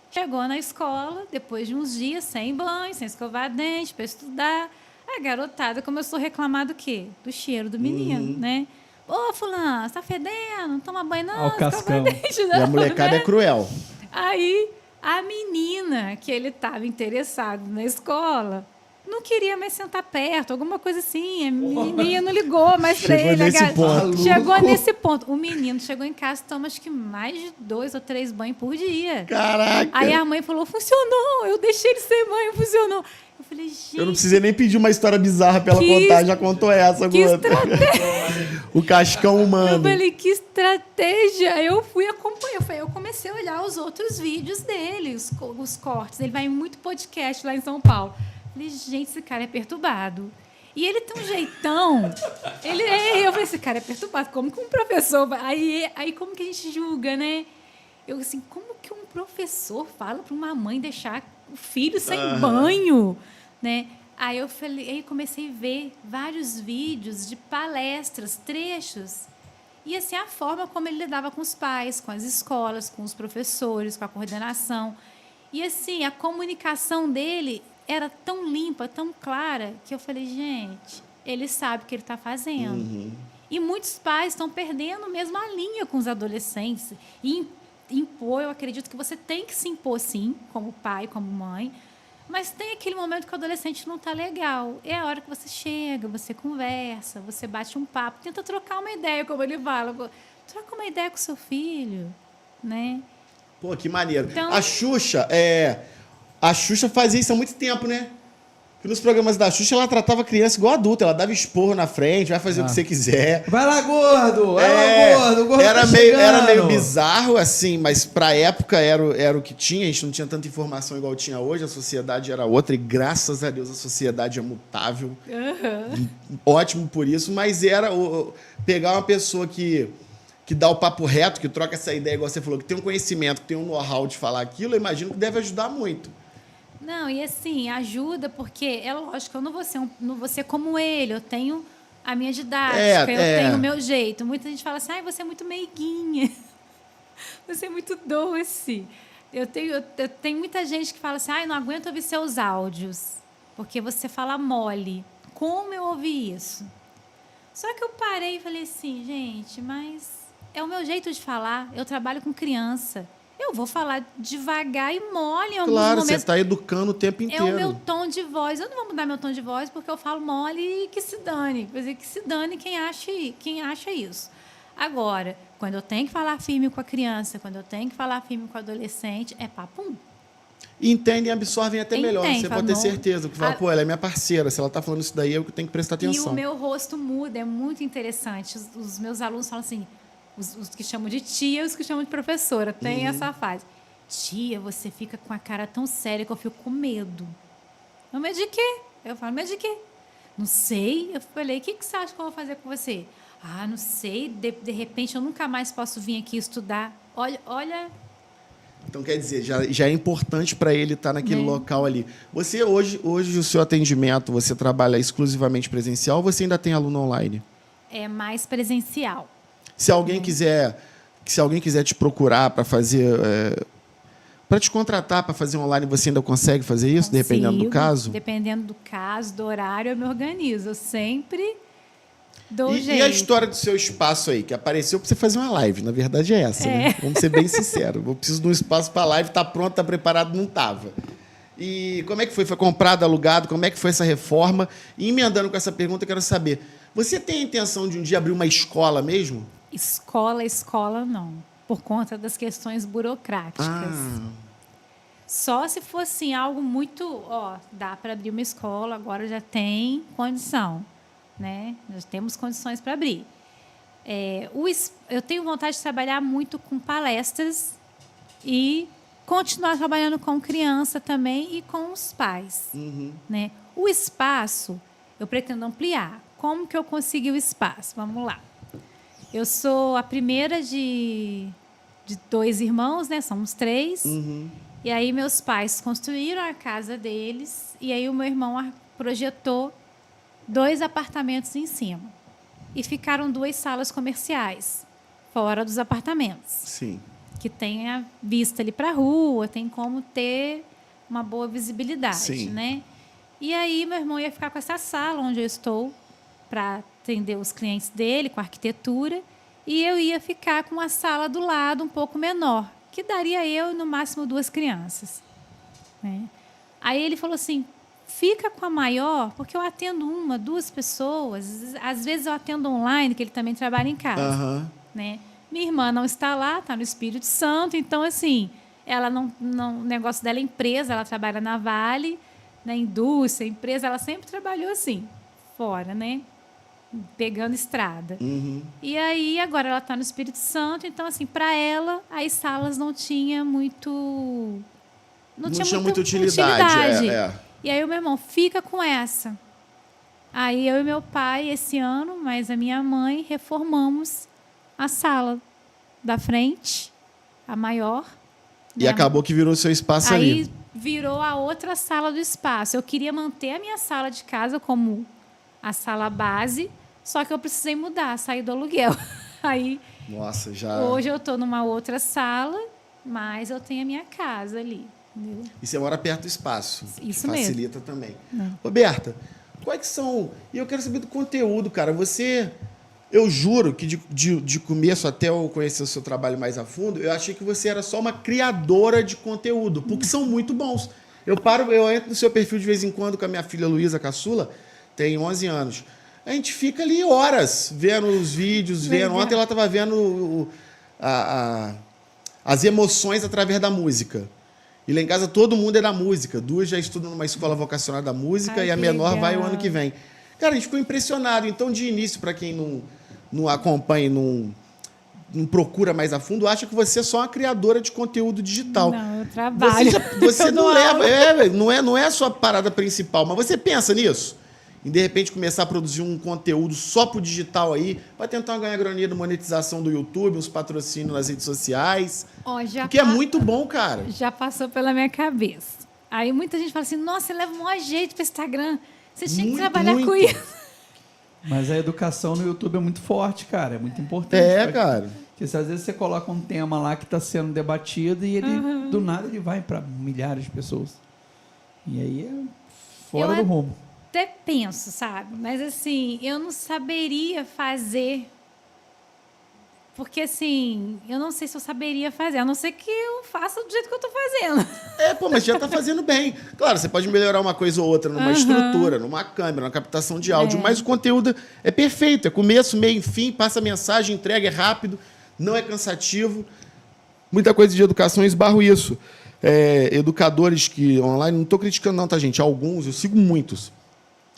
Chegou na escola, depois de uns dias, sem banho, sem escovar dente, para estudar. A garotada começou a reclamar do quê? Do cheiro do menino, né? Ô, fulano, você tá fedendo? Não toma banho, não. Cascão. Dente, não, E a molecada é cruel. Aí, a menina que ele estava interessado na escola não queria mais sentar perto, alguma coisa assim. A menina não ligou mais para ele. Chegou nesse ponto. O menino chegou em casa e toma acho que mais de 2 ou 3 banhos por dia. Caraca! Aí a mãe falou, funcionou. Eu deixei ele sem banho, funcionou. Eu falei, gente... Eu não precisei nem pedir uma história bizarra pra ela contar, já contou essa. Que estratégia! O cascão humano. Eu falei, que estratégia! Eu fui acompanhar. Eu comecei a olhar os outros vídeos dele, os cortes. Ele vai em muito podcast lá em São Paulo. Eu falei, gente, esse cara é perturbado. E ele tem um jeitão. Eu falei, esse cara é perturbado. Como que um professor... Aí como que a gente julga, né? Eu assim, como que um professor fala para uma mãe deixar o filho sem banho, né? Aí comecei a ver vários vídeos de palestras, trechos. E assim, a forma como ele lidava com os pais, com as escolas, com os professores, com a coordenação. E assim, a comunicação dele era tão limpa, tão clara, que eu falei, gente, ele sabe o que ele está fazendo. E muitos pais estão perdendo mesmo a linha com os adolescentes. E impor, eu acredito que você tem que se impor, sim, como pai, como mãe, mas tem aquele momento que o adolescente não está legal. É a hora que você chega, você conversa, você bate um papo, tenta trocar uma ideia, como ele fala. Troca uma ideia com seu filho, né? Pô, que maneiro. Então, A Xuxa fazia isso há muito tempo, né? Porque nos programas da Xuxa, ela tratava a criança igual adulta. Ela dava esporro na frente, vai fazer o que você quiser. Vai lá, gordo! Vai lá, gordo! O gordo era tá meio bizarro, assim, mas pra época era o que tinha. A gente não tinha tanta informação igual tinha hoje. A sociedade era outra e, graças a Deus, a sociedade é mutável. Ótimo por isso. Mas era pegar uma pessoa que dá o papo reto, que troca essa ideia, igual você falou, que tem um conhecimento, que tem um know-how de falar aquilo, eu imagino que deve ajudar muito. Não, e assim, ajuda, porque é lógico, eu não vou ser como ele, eu tenho a minha didática, eu tenho o meu jeito. Muita gente fala assim, você é muito meiguinha, você é muito doce. Eu tenho muita gente que fala assim, não aguento ouvir seus áudios, porque você fala mole. Como eu ouvi isso? Só que eu parei e falei assim, gente, mas é o meu jeito de falar, eu trabalho com criança. Eu vou falar devagar e mole em alguns momentos. Claro, você está educando o tempo inteiro. É o meu tom de voz. Eu não vou mudar meu tom de voz porque eu falo mole e que se dane. Quer dizer, que se dane quem acha isso. Agora, quando eu tenho que falar firme com a criança, quando eu tenho que falar firme com o adolescente, é papum. Entendem e absorvem até melhor. Você pode ter certeza. Que fala, ela é minha parceira. Se ela está falando isso daí, eu tenho que prestar atenção. E o meu rosto muda. É muito interessante. Os meus alunos falam assim... Os que chamam de tia e os que chamam de professora. Tem essa fase. Tia, você fica com a cara tão séria que eu fico com medo. Eu, medo de quê? Eu falo, medo de quê? Não sei. Eu falei, o que você acha que eu vou fazer com você? Não sei. De repente, eu nunca mais posso vir aqui estudar. Olha Então, quer dizer, já é importante para ele estar naquele local ali. Você, hoje, o seu atendimento, você trabalha exclusivamente presencial ou você ainda tem aluno online? É mais presencial. Se alguém quiser te procurar para fazer... para te contratar para fazer online, você ainda consegue fazer isso, dependendo do caso? Dependendo do caso, do horário, eu me organizo. Eu sempre dou jeito. E a história do seu espaço aí, que apareceu para você fazer uma live? Na verdade é essa, né? Vamos ser bem sinceros. Eu preciso de um espaço para live, tá pronto, tá preparado, não estava. E como é que foi? Foi comprado, alugado? Como é que foi essa reforma? E emendando com essa pergunta, eu quero saber, você tem a intenção de um dia abrir uma escola mesmo? Escola não. Por conta das questões burocráticas. Só se for assim, algo muito... dá para abrir uma escola, agora já tem condição. Né? Nós temos condições para abrir. Eu tenho vontade de trabalhar muito com palestras e continuar trabalhando com criança também e com os pais. Né? O espaço, eu pretendo ampliar. Como que eu consegui o espaço? Vamos lá. Eu sou a primeira de 2 irmãos, né? Somos 3. E aí meus pais construíram a casa deles e aí o meu irmão projetou 2 apartamentos em cima. E ficaram 2 salas comerciais fora dos apartamentos. Sim. Que tem a vista ali para a rua, tem como ter uma boa visibilidade. Sim. Né? E aí meu irmão ia ficar com essa sala onde eu estou para atender os clientes dele, com arquitetura, e eu ia ficar com a sala do lado um pouco menor, que daria eu, no máximo, 2 crianças. Né? Aí ele falou assim, fica com a maior, porque eu atendo 1, 2 pessoas, às vezes eu atendo online, que ele também trabalha em casa. Né? Minha irmã não está lá, está no Espírito Santo, então, assim, ela o negócio dela é empresa, ela trabalha na Vale, na indústria, empresa, ela sempre trabalhou assim, fora, né? Pegando estrada. E aí, agora ela está no Espírito Santo, então, assim, para ela, as salas não tinha muito... Não tinha muita utilidade. E aí o meu irmão, fica com essa. Aí eu e meu pai, esse ano, mais a minha mãe, reformamos a sala da frente, a maior. E acabou que virou o seu espaço ali. Aí virou a outra sala do espaço. Eu queria manter a minha sala de casa como a sala base, só que eu precisei mudar, sair do aluguel. Aí, nossa, já... Hoje eu estou numa outra sala, mas eu tenho a minha casa ali. Entendeu? E você mora perto do espaço. Isso facilita mesmo. Também. Roberta, quais que são... E eu quero saber do conteúdo, cara. Você... Eu juro que de começo até eu conhecer o seu trabalho mais a fundo, eu achei que você era só uma criadora de conteúdo, porque são muito bons. Eu entro no seu perfil de vez em quando com a minha filha Luísa Caçula, tem 11 anos. A gente fica ali horas vendo os vídeos, vendo. Ontem ela estava vendo as emoções através da música. E lá em casa todo mundo é da música. 2 já estudam numa escola vocacional da música e a menor legal. Vai o ano que vem. Cara, a gente ficou impressionado. Então, de início, para quem não acompanha, não procura mais a fundo, acha que você é só uma criadora de conteúdo digital. Não, eu trabalho. Você não leva... não é a sua parada principal, mas você pensa nisso? Em, de repente, começar a produzir um conteúdo só pro digital aí, para tentar ganhar graninha de monetização do YouTube, uns patrocínios nas redes sociais. Que é muito bom, cara. Já passou pela minha cabeça. Aí muita gente fala assim, nossa, você leva um maior jeito para Instagram. Você tinha que trabalhar com isso. Mas a educação no YouTube é muito forte, cara. É muito importante. Cara. Porque às vezes você coloca um tema lá que está sendo debatido e ele, do nada, ele vai para milhares de pessoas. E aí é fora do rumo. Até penso, sabe? Mas, assim, eu não saberia fazer. Porque, assim, eu não sei se eu saberia fazer. A não ser que eu faça do jeito que eu estou fazendo. Mas já está fazendo bem. Claro, você pode melhorar uma coisa ou outra numa estrutura, numa câmera, numa captação de áudio, mas o conteúdo é perfeito. É começo, meio e fim, passa a mensagem, entrega, é rápido, não é cansativo. Muita coisa de educação eu esbarro isso. Educadores que online, não estou criticando não, tá, gente? Alguns, eu sigo muitos.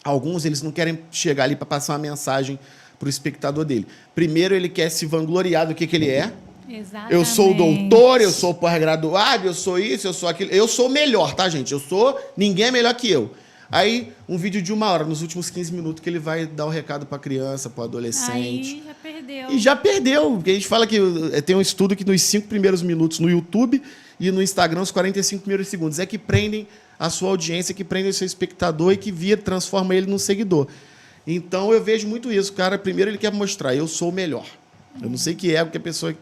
Alguns, eles não querem chegar ali para passar uma mensagem para o espectador dele. Primeiro, ele quer se vangloriar do que ele é. Exatamente. Eu sou doutor, eu sou pós-graduado, eu sou isso, eu sou aquilo. Eu sou melhor, tá, gente? Ninguém é melhor que eu. Aí, um vídeo de 1 hora, nos últimos 15 minutos, que ele vai dar o recado para a criança, para o adolescente. Aí já perdeu. E já perdeu, porque a gente fala que tem um estudo que nos 5 primeiros minutos no YouTube e no Instagram, os 45 primeiros segundos, é que prendem a sua audiência, que prendem o seu espectador e que transforma ele num seguidor. Então, eu vejo muito isso. O cara, primeiro, ele quer mostrar, eu sou o melhor. Eu não sei que é, porque a pessoa...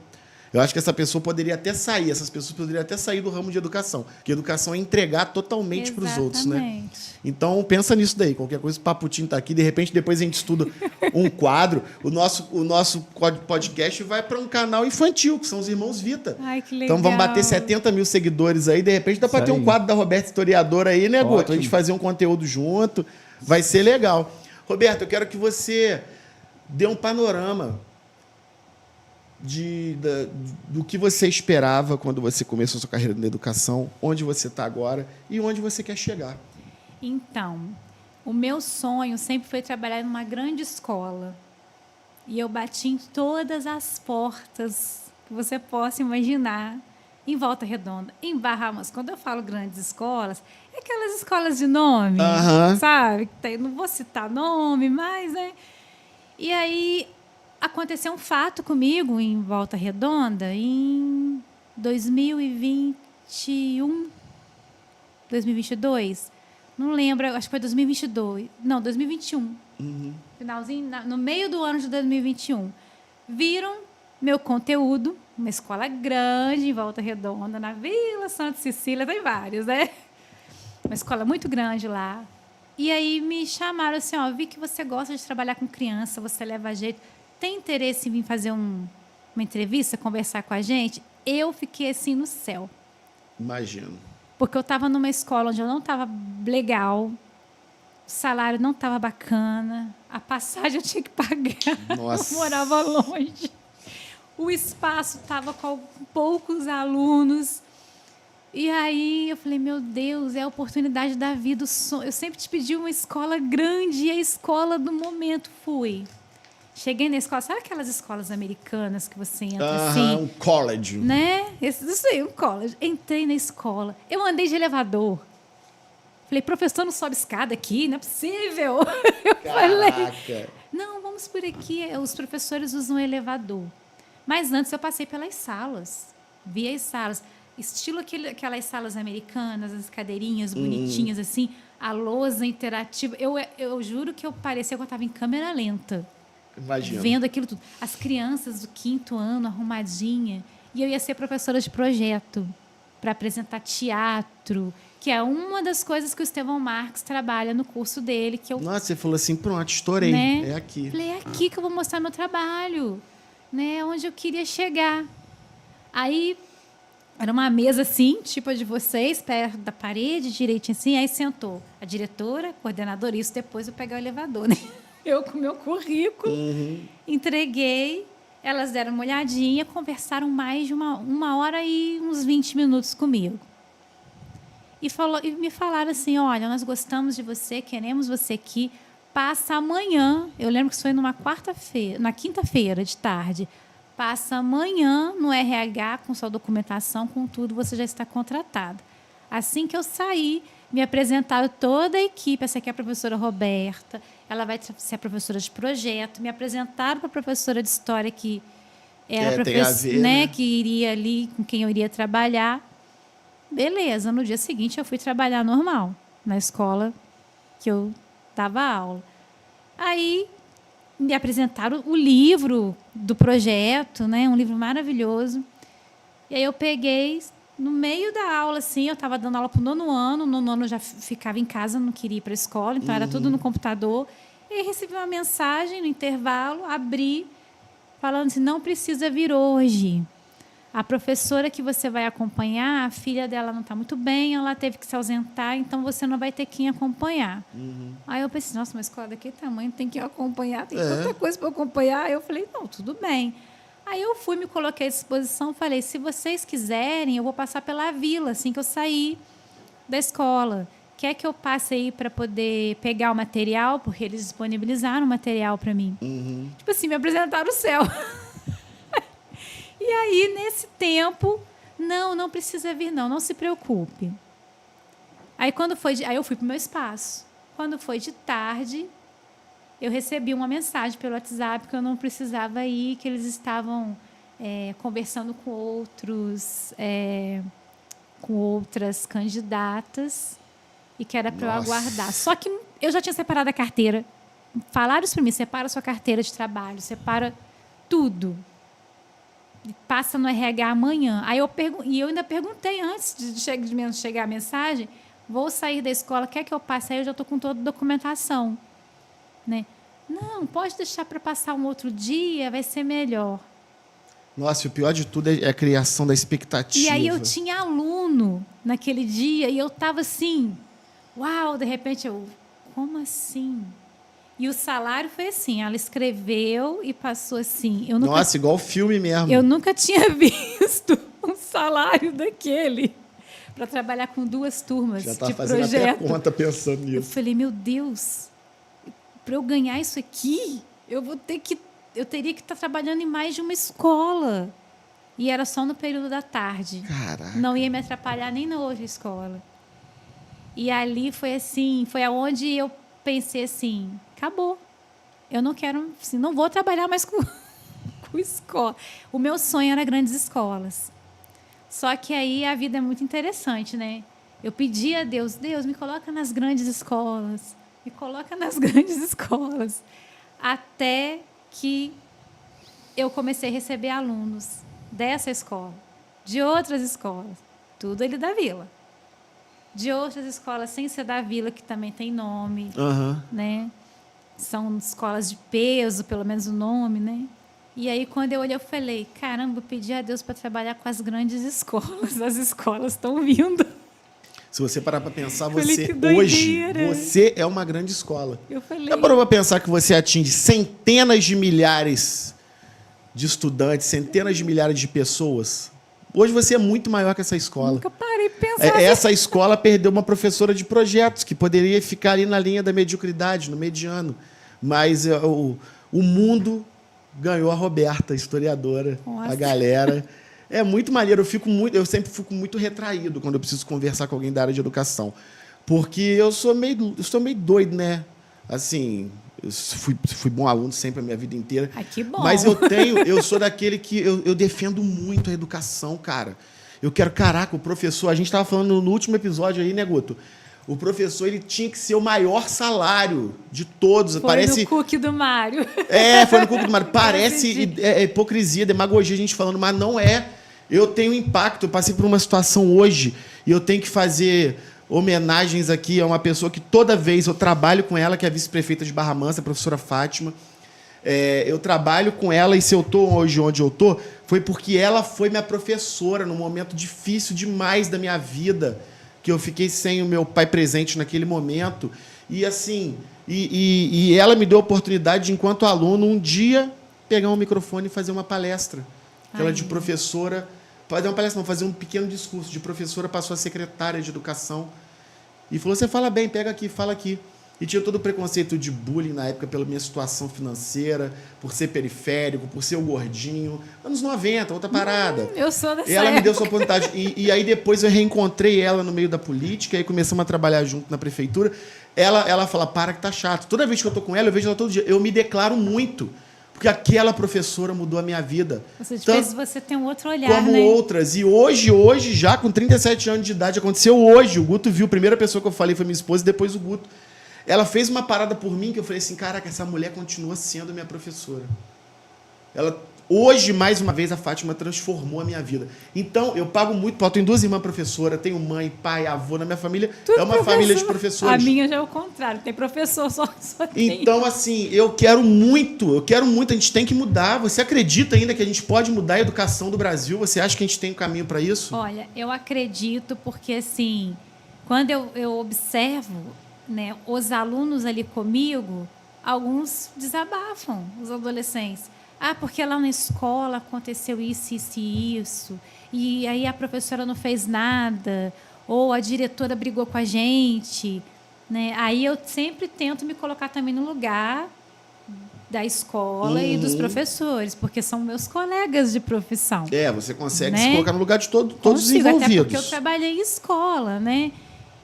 Eu acho que essa pessoa poderia até sair, essas pessoas poderiam até sair do ramo de educação. Porque educação é entregar totalmente para os outros, né? Então, pensa nisso daí. Qualquer coisa, o Paputinho está aqui. De repente, depois a gente estuda um quadro. O nosso podcast vai para um canal infantil, que são os Irmãos Vita. Ai, que legal. Então, vamos bater 70 mil seguidores aí. De repente, dá para ter um quadro da Roberta Historiadora aí, né, Guto? A gente fazer um conteúdo junto. Vai ser legal. Roberto, eu quero que você dê um panorama do que você esperava quando você começou a sua carreira na educação, onde você está agora e onde você quer chegar. Então, o meu sonho sempre foi trabalhar numa grande escola. E eu bati em todas as portas que você possa imaginar, em Volta Redonda, em Barra Mansa. Quando eu falo grandes escolas, é aquelas escolas de nome, sabe? Não vou citar nome, mas... né? E aí... aconteceu um fato comigo em Volta Redonda em 2021, 2022. Não lembro, acho que foi 2022. Não, 2021. Finalzinho, no meio do ano de 2021. Viram meu conteúdo, uma escola grande em Volta Redonda, na Vila Santa Cecília, tem vários, né? Uma escola muito grande lá. E aí me chamaram assim, ó, vi que você gosta de trabalhar com criança, você leva jeito. Tem interesse em vir fazer uma entrevista, conversar com a gente? Eu fiquei assim no céu. Imagino. Porque eu estava numa escola onde eu não estava legal, o salário não estava bacana, a passagem eu tinha que pagar, Nossa. Eu morava longe, o espaço estava com poucos alunos. E aí eu falei, meu Deus, é a oportunidade da vida. Eu sempre te pedi uma escola grande e a escola do momento fui. Cheguei na escola, sabe aquelas escolas americanas que você entra assim? Um college. Né? Isso aí, um college. Entrei na escola. Eu andei de elevador. Falei, professor, não sobe escada aqui? Não é possível. Eu falei, não, vamos por aqui. Os professores usam elevador. Mas antes eu passei pelas salas. Vi as salas. Estilo aquelas salas americanas, as cadeirinhas bonitinhas, assim. A lousa interativa. Eu juro que eu parecia que eu estava em câmera lenta. Imagina. Vendo aquilo tudo. As crianças do 5º ano, arrumadinha. E eu ia ser professora de projeto para apresentar teatro, que é uma das coisas que o Estevão Marques trabalha no curso dele. Que eu, Nossa, você falou assim, pronto, estourei. né? É aqui. Falei, é aqui que eu vou mostrar meu trabalho. Né? Onde eu queria chegar. Aí, era uma mesa assim, tipo a de vocês, perto da parede, direitinho assim. Aí sentou a diretora, a coordenadora, isso depois eu pegar o elevador, né? Eu com o meu currículo, entreguei, elas deram uma olhadinha, conversaram mais de uma hora e uns 20 minutos comigo. E me falaram assim, olha, nós gostamos de você, queremos você aqui, passa amanhã, eu lembro que isso foi na quinta-feira de tarde, passa amanhã no RH com sua documentação, com tudo, você já está contratada. Assim que eu saí, me apresentaram toda a equipe. Essa aqui é a professora Roberta, ela vai ser a professora de projeto. Me apresentaram para a professora de história, que era a professora, né, que iria ali, com quem eu iria trabalhar. Beleza, no dia seguinte eu fui trabalhar normal, na escola que eu dava aula. Aí me apresentaram o livro do projeto, né, um livro maravilhoso. E aí eu peguei... No meio da aula, assim, eu estava dando aula para o 9º ano. O 9º ano eu já ficava em casa, não queria ir para a escola, então era tudo no computador. E aí recebi uma mensagem no intervalo, abri, falando assim, não precisa vir hoje. A professora que você vai acompanhar, a filha dela não está muito bem, ela teve que se ausentar, então você não vai ter quem acompanhar. Aí eu pensei, nossa, uma escola daquele tamanho, tem que acompanhar, tem tanta coisa para acompanhar. Aí eu falei, não, tudo bem. Aí eu fui, me coloquei à disposição, falei, se vocês quiserem, eu vou passar pela vila, assim que eu sair da escola. Quer que eu passe aí para poder pegar o material? Porque eles disponibilizaram o material para mim. Tipo assim, me apresentaram o céu. E aí, nesse tempo, não precisa vir, não se preocupe. Aí, aí eu fui para o meu espaço. Quando foi de tarde, eu recebi uma mensagem pelo WhatsApp que eu não precisava ir, que eles estavam conversando com outras candidatas e que era para eu aguardar. Só que eu já tinha separado a carteira. Falaram isso para mim, separa sua carteira de trabalho, separa tudo. Passa no RH amanhã. Aí eu ainda perguntei antes de chegar a mensagem, vou sair da escola, quer que eu passe? Aí eu já estou com toda a documentação. Né? Não, pode deixar para passar um outro dia, vai ser melhor. Nossa, e o pior de tudo é a criação da expectativa. E aí eu tinha aluno naquele dia e eu estava assim, uau, de repente como assim? E o salário foi assim, ela escreveu e passou assim. Nossa, igual o filme mesmo. Eu nunca tinha visto um salário daquele para trabalhar com 2 turmas de projeto. Já está fazendo até conta pensando nisso. Eu falei, meu Deus, para eu ganhar isso aqui, eu teria que estar trabalhando em mais de uma escola. E era só no período da tarde. Caraca. Não ia me atrapalhar nem na outra escola. E ali foi assim, foi aonde eu pensei assim, acabou. Eu não quero, assim, não vou trabalhar mais com escola. O meu sonho era grandes escolas. Só que aí a vida é muito interessante, né? Eu pedi a Deus, Deus, me coloca nas grandes escolas. Me coloca nas grandes escolas. Até que eu comecei a receber alunos dessa escola, de outras escolas, tudo ali da Vila. De outras escolas sem ser da Vila, que também tem nome, né? São escolas de peso, pelo menos o nome, né? E aí, quando eu olhei, eu falei, caramba, eu pedi a Deus para trabalhar com as grandes escolas. As escolas estão vindo. Se você parar para pensar, hoje, você é uma grande escola. Eu falei... Já parou para pensar que você atinge centenas de milhares de estudantes, centenas de milhares de pessoas? Hoje você é muito maior que essa escola. Nunca parei de pensar. Essa escola perdeu uma professora de projetos, que poderia ficar ali na linha da mediocridade, no mediano. Mas o mundo ganhou a Roberta, historiadora, Nossa. a galera. É muito maneiro. Eu sempre fico muito retraído quando eu preciso conversar com alguém da área de educação. Porque eu sou meio doido, né? Assim, eu fui bom aluno sempre a minha vida inteira. Ai, que bom. Mas eu sou daquele que eu defendo muito a educação, cara. Eu quero, caraca, o professor... A gente estava falando no último episódio aí, né, Guto? O professor, ele tinha que ser o maior salário de todos. Foi no cookie do Mário. Foi no cookie do Mário. Parece hipocrisia, demagogia a gente falando, mas não é. Eu tenho impacto. Eu passei por uma situação hoje e eu tenho que fazer homenagens aqui a uma pessoa que toda vez eu trabalho com ela, que é a vice-prefeita de Barra Mansa, a professora Fátima. Eu trabalho com ela e se eu estou hoje onde eu estou, foi porque ela foi minha professora num momento difícil demais da minha vida, que eu fiquei sem o meu pai presente naquele momento. E assim, ela me deu a oportunidade de, enquanto aluno, um dia pegar um microfone e fazer uma palestra. Ela de professora, fazer uma palestra, não, fazer um pequeno discurso de professora para a sua secretária de educação. E falou, você fala bem, pega aqui, fala aqui. E tinha todo o preconceito de bullying na época pela minha situação financeira, por ser periférico, por ser o gordinho. Anos 90, outra parada. Eu sou dessa Ela época. me deu essa oportunidade. E aí depois eu reencontrei ela no meio da política, aí começamos a trabalhar junto na prefeitura. Ela fala, para que tá chato. Toda vez que eu tô com ela, eu vejo ela todo dia. Eu me declaro muito, porque aquela professora mudou a minha vida. Você tem um outro olhar, como né? outras. E hoje, já com 37 anos de idade, aconteceu hoje. O Guto viu, a primeira pessoa que eu falei foi minha esposa, e depois o Guto. Ela fez uma parada por mim que eu falei assim, caraca, essa mulher continua sendo minha professora. Hoje, mais uma vez, a Fátima transformou a minha vida. Então, eu pago muito. Eu tenho 2 irmãs professoras, tenho mãe, pai, avô na minha família. Tudo é uma família de professores. A minha já é o contrário, tem professor, só tem. Então, assim, eu quero muito, a gente tem que mudar. Você acredita ainda que a gente pode mudar a educação do Brasil? Você acha que a gente tem um caminho para isso? Olha, eu acredito porque, assim, quando eu observo, né, os alunos ali comigo, alguns desabafam, os adolescentes. Porque lá na escola aconteceu isso, isso e isso, e aí a professora não fez nada, ou a diretora brigou com a gente, né? Aí eu sempre tento me colocar também no lugar da escola e dos professores, porque são meus colegas de profissão. Você consegue, né, se colocar no lugar de todos os envolvidos. Até porque eu trabalhei em escola, né?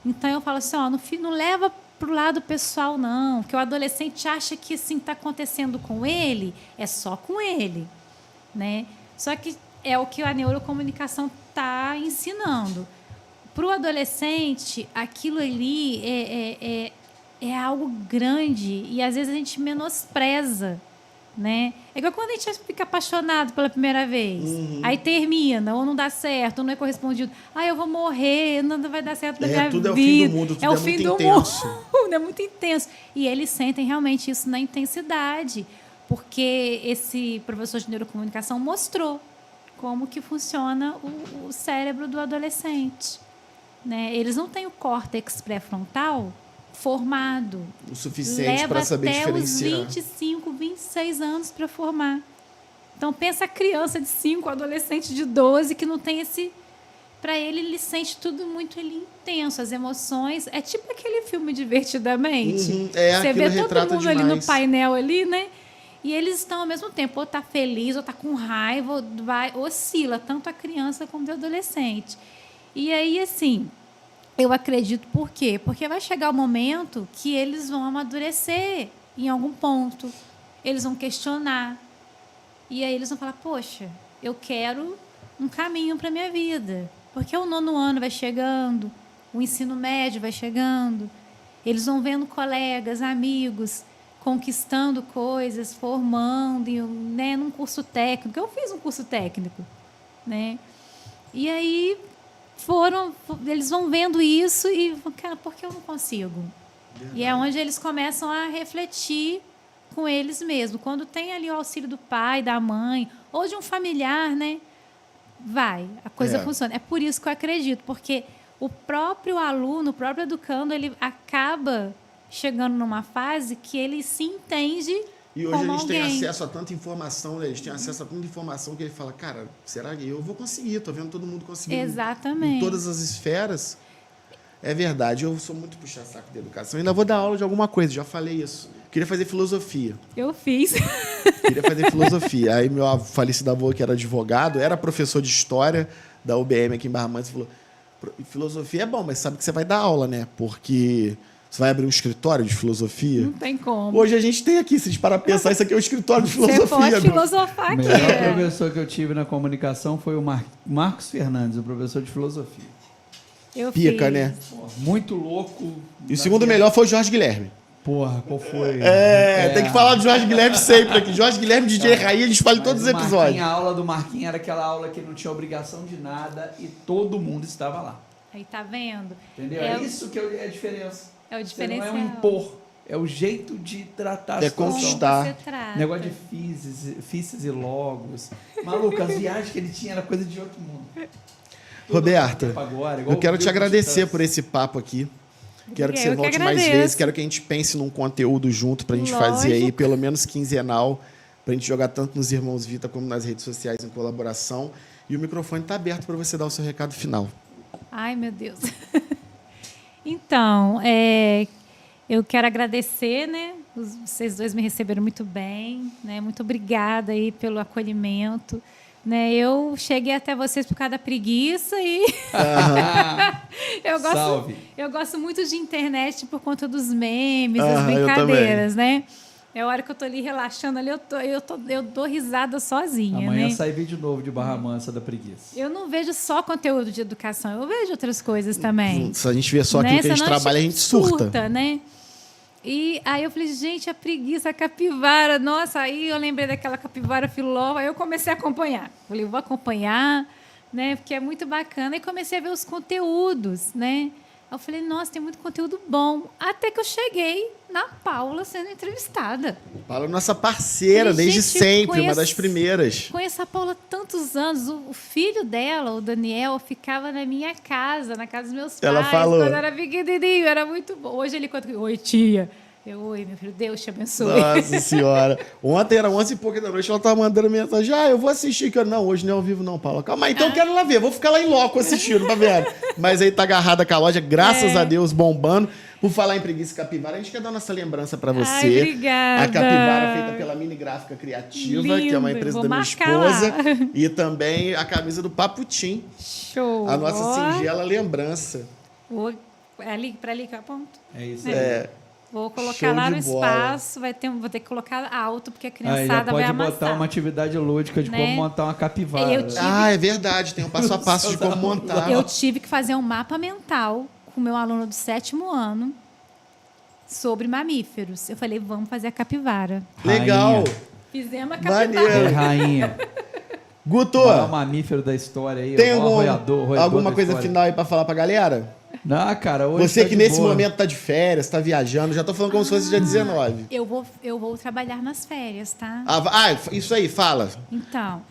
Então eu falo assim, não leva pro lado pessoal, não. Porque o adolescente acha que assim está acontecendo com ele, é só com ele, né? Só que é o que a neurocomunicação está ensinando. Para o adolescente, aquilo ali é algo grande e às vezes a gente menospreza, né? É igual quando a gente fica apaixonado pela primeira vez, aí termina, ou não dá certo, ou não é correspondido. Eu vou morrer, não vai dar certo na minha vida. Tudo é o fim do mundo, tudo é o fim muito do intenso. mundo, é muito intenso. E eles sentem realmente isso na intensidade, porque esse professor de neurocomunicação mostrou como que funciona o cérebro do adolescente, né? Eles não têm o córtex pré-frontal formado. O suficiente para saber diferenciar. Leva até os 25, 26 anos para formar. Então, pensa a criança de 5, adolescente de 12, que não tem esse... Para ele sente tudo muito intenso. As emoções... É tipo aquele filme Divertidamente. Você vê todo mundo demais. ali no painel, ali, né? E eles estão, ao mesmo tempo, ou tá feliz, ou tá com raiva, oscila, tanto a criança como o adolescente. E aí, assim... Eu acredito por quê? Porque vai chegar o momento que eles vão amadurecer em algum ponto. Eles vão questionar. E aí eles vão falar, poxa, eu quero um caminho para a minha vida. Porque o 9º ano vai chegando, o ensino médio vai chegando. Eles vão vendo colegas, amigos, conquistando coisas, formando, né, num curso técnico. Eu fiz um curso técnico, né? E aí... eles vão vendo isso e cara, por que eu não consigo? Verdade. E é onde eles começam a refletir com eles mesmos. Quando tem ali o auxílio do pai, da mãe, ou de um familiar, né? A coisa funciona. É por isso que eu acredito, porque o próprio aluno, o próprio educando, ele acaba chegando numa fase que ele se entende. E hoje a gente alguém. tem acesso a tanta informação, né? Eles têm acesso a tanta informação que ele fala, cara, será que eu vou conseguir? Tô vendo todo mundo conseguindo. Exatamente. Em todas as esferas. É verdade, eu sou muito puxa-saco de educação. Ainda vou dar aula de alguma coisa, já falei isso. Queria fazer filosofia. Eu fiz. Queria fazer filosofia. Aí meu falecido avô, que era advogado, era professor de história da UBM aqui em Barra Mansa, falou, filosofia é bom, mas sabe que você vai dar aula, né? Porque... Você vai abrir um escritório de filosofia? Não tem como. Hoje a gente tem aqui, se a gente parar pra pensar, isso aqui é um escritório de filosofia. Você pode filosofar aqui. O melhor professor que eu tive na comunicação foi o Marcos Fernandes, o professor de filosofia. Pica, né? Porra, muito louco. E o segundo melhor foi o Jorge Guilherme. Porra, qual foi? Tem que falar do Jorge Guilherme sempre aqui. Jorge Guilherme, DJ Raí, a gente fala em todos os episódios. A aula do Marquinhos era aquela aula que não tinha obrigação de nada e todo mundo estava lá. Aí tá vendo? Entendeu? É isso que é a diferença. É o diferencial. Não é um impor, é o jeito de tratar a situação. Conquistar. Negócio de físis e logos. Maluco, as viagens que ele tinha era coisa de outro mundo. Roberta, eu quero te agradecer por esse papo aqui. Quero que você volte mais vezes. Quero que a gente pense num conteúdo junto pra gente fazer aí, pelo menos quinzenal, pra gente jogar tanto nos Irmãos Vita como nas redes sociais em colaboração. E o microfone tá aberto para você dar o seu recado final. Ai, meu Deus. Então, eu quero agradecer, né? Vocês dois me receberam muito bem, né? Muito obrigada aí pelo acolhimento, né? Eu cheguei até vocês por causa da preguiça e eu gosto muito de internet por conta dos memes, das brincadeiras, né? É a hora que eu tô ali relaxando ali, eu dou risada sozinha. Amanhã né? sai vídeo novo de Barra Mansa da preguiça. Eu não vejo só conteúdo de educação, eu vejo outras coisas também. Se a gente vê só aquilo que a gente trabalha, a gente surta. Né? E aí eu falei, gente, a preguiça, a capivara, nossa, aí eu lembrei daquela capivara filó, aí eu comecei a acompanhar. Falei, vou acompanhar, né? Porque é muito bacana. E comecei a ver os conteúdos, né? Eu falei, nossa, tem muito conteúdo bom. Até que eu cheguei na Paula sendo entrevistada. Paula é nossa parceira, desde sempre, uma das primeiras. Conheço a Paula há tantos anos. O filho dela, o Daniel, ficava na minha casa, na casa dos meus pais. Ela falou. Quando era pequenininho, era muito bom. Hoje ele conta, oi, tia. Oi, meu filho, Deus te abençoe. Nossa Senhora. Ontem era 11h30 da noite, ela estava mandando mensagem. Eu vou assistir. Não, hoje não é ao vivo não, Paula. Calma aí, então eu quero lá ver. Vou ficar lá em loco assistindo, tá vendo? Mas aí tá agarrada com a loja, graças a Deus, bombando. Por falar em preguiça e capivara, a gente quer dar nossa lembrança para você. Ai, obrigada. A capivara feita pela Mini Gráfica Criativa, lindo, que é uma empresa da minha esposa. Lá. E também a camisa do Papo Tim. Show. A nossa singela lembrança. É ali, para ali que eu aponto? É isso aí. Vou colocar Show lá de no bola. espaço, vou ter que colocar alto, porque a Aí criançada já vai pode amassar. botar uma atividade lúdica de Né? como montar uma capivara. Eu tive- Ah, é verdade. Tem um passo a passo de como montar. Eu tive que fazer um mapa mental com o meu aluno do 7º ano sobre mamíferos. Eu falei, vamos fazer a capivara. Legal. Rainha. Fizemos a Maneiro. capivara. Ei, rainha. Guto, O maior mamífero da história aí. tem o maior roedor alguma da coisa história. final aí pra falar pra galera? Não, cara, hoje Você tá que de nesse boa. momento tá de férias, tá viajando, já tô falando como se fosse dia 19. Eu vou trabalhar nas férias, tá? Isso aí, fala. Então,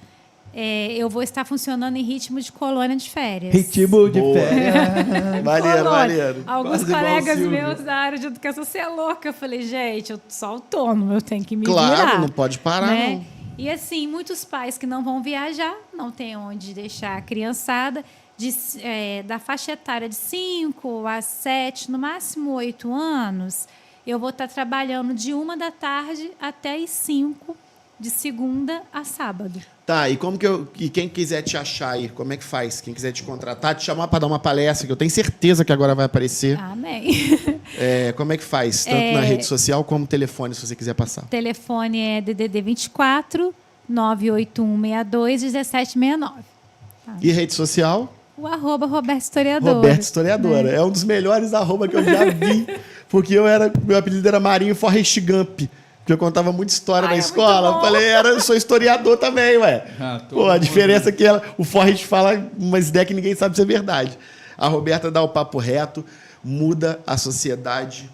eu vou estar funcionando em ritmo de colônia de férias. Ritmo de Boa. férias. Maneiro, Colônia. maneiro. Alguns Quase igual o colegas Silvio. meus da área de educação, você é louca. Eu falei, gente, eu sou autônomo, eu tenho que me Claro, virar. não pode parar, né? não. E assim, muitos pais que não vão viajar, não tem onde deixar a criançada, da faixa etária de 5 a 7, no máximo 8 anos, eu vou estar trabalhando de 1 da tarde até as 5, de segunda a sábado. Tá, e como e quem quiser te achar aí, como é que faz? Quem quiser te contratar, te chamar pra dar uma palestra, que eu tenho certeza que agora vai aparecer. Amém. Como é que faz? Tanto na rede social como telefone, se você quiser passar. O telefone é DDD 24 98162 1769. E rede social? O @Roberto Historiador. Roberto Historiadora. É um dos melhores arroba que eu já vi. Porque meu apelido era Marinho Forrest Gump. Porque eu contava muita história na Ai, é escola. muito Eu bom. falei, eu sou historiador também, ué. Pô, a diferença é que o Forrest fala umas ideias que ninguém sabe se é verdade. A Roberta dá o papo reto, muda a sociedade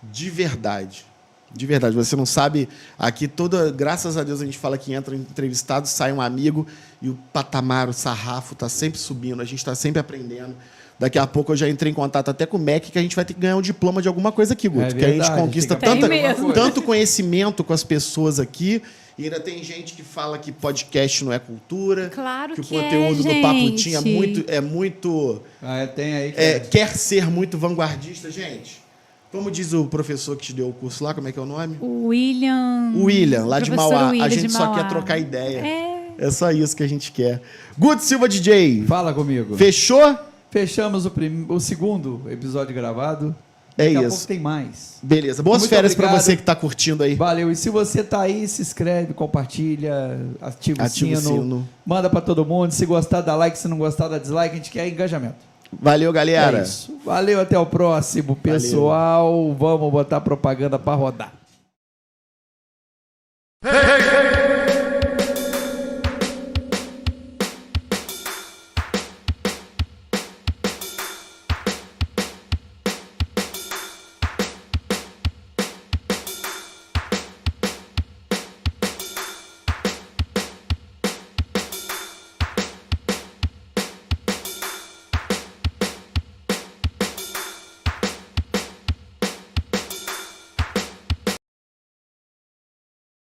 de verdade. De verdade. Você não sabe, aqui graças a Deus a gente fala que entra um entrevistado, sai um amigo e o patamar, o sarrafo está sempre subindo, a gente está sempre aprendendo. Daqui a pouco eu já entrei em contato até com o MEC, que a gente vai ter que ganhar um diploma de alguma coisa aqui, Guto. Que a gente conquista Tem mesmo. tanto conhecimento com as pessoas aqui. E ainda tem gente que fala que podcast não é cultura. Claro que o que conteúdo é, do Paputim gente. é muito tem aí. quer ser muito vanguardista, gente. Como diz o professor que te deu o curso lá, como é que é o nome? O William. O William, lá de Professor Mauá. William A gente de só Mauá. quer trocar ideia. É. só isso que a gente quer. Guto Silva DJ. Fala comigo. Fechou? Fechamos o segundo episódio gravado. É Daqui a isso. pouco tem mais. Beleza. Boas Muito férias para obrigado. você que tá curtindo aí. Valeu. E se você tá aí, se inscreve, compartilha, ativa o sino. Manda para todo mundo. Se gostar, dá like. Se não gostar, dá dislike. A gente quer engajamento. Valeu, galera. É isso. Valeu, até o próximo, pessoal. Vamos botar propaganda para rodar. Hey!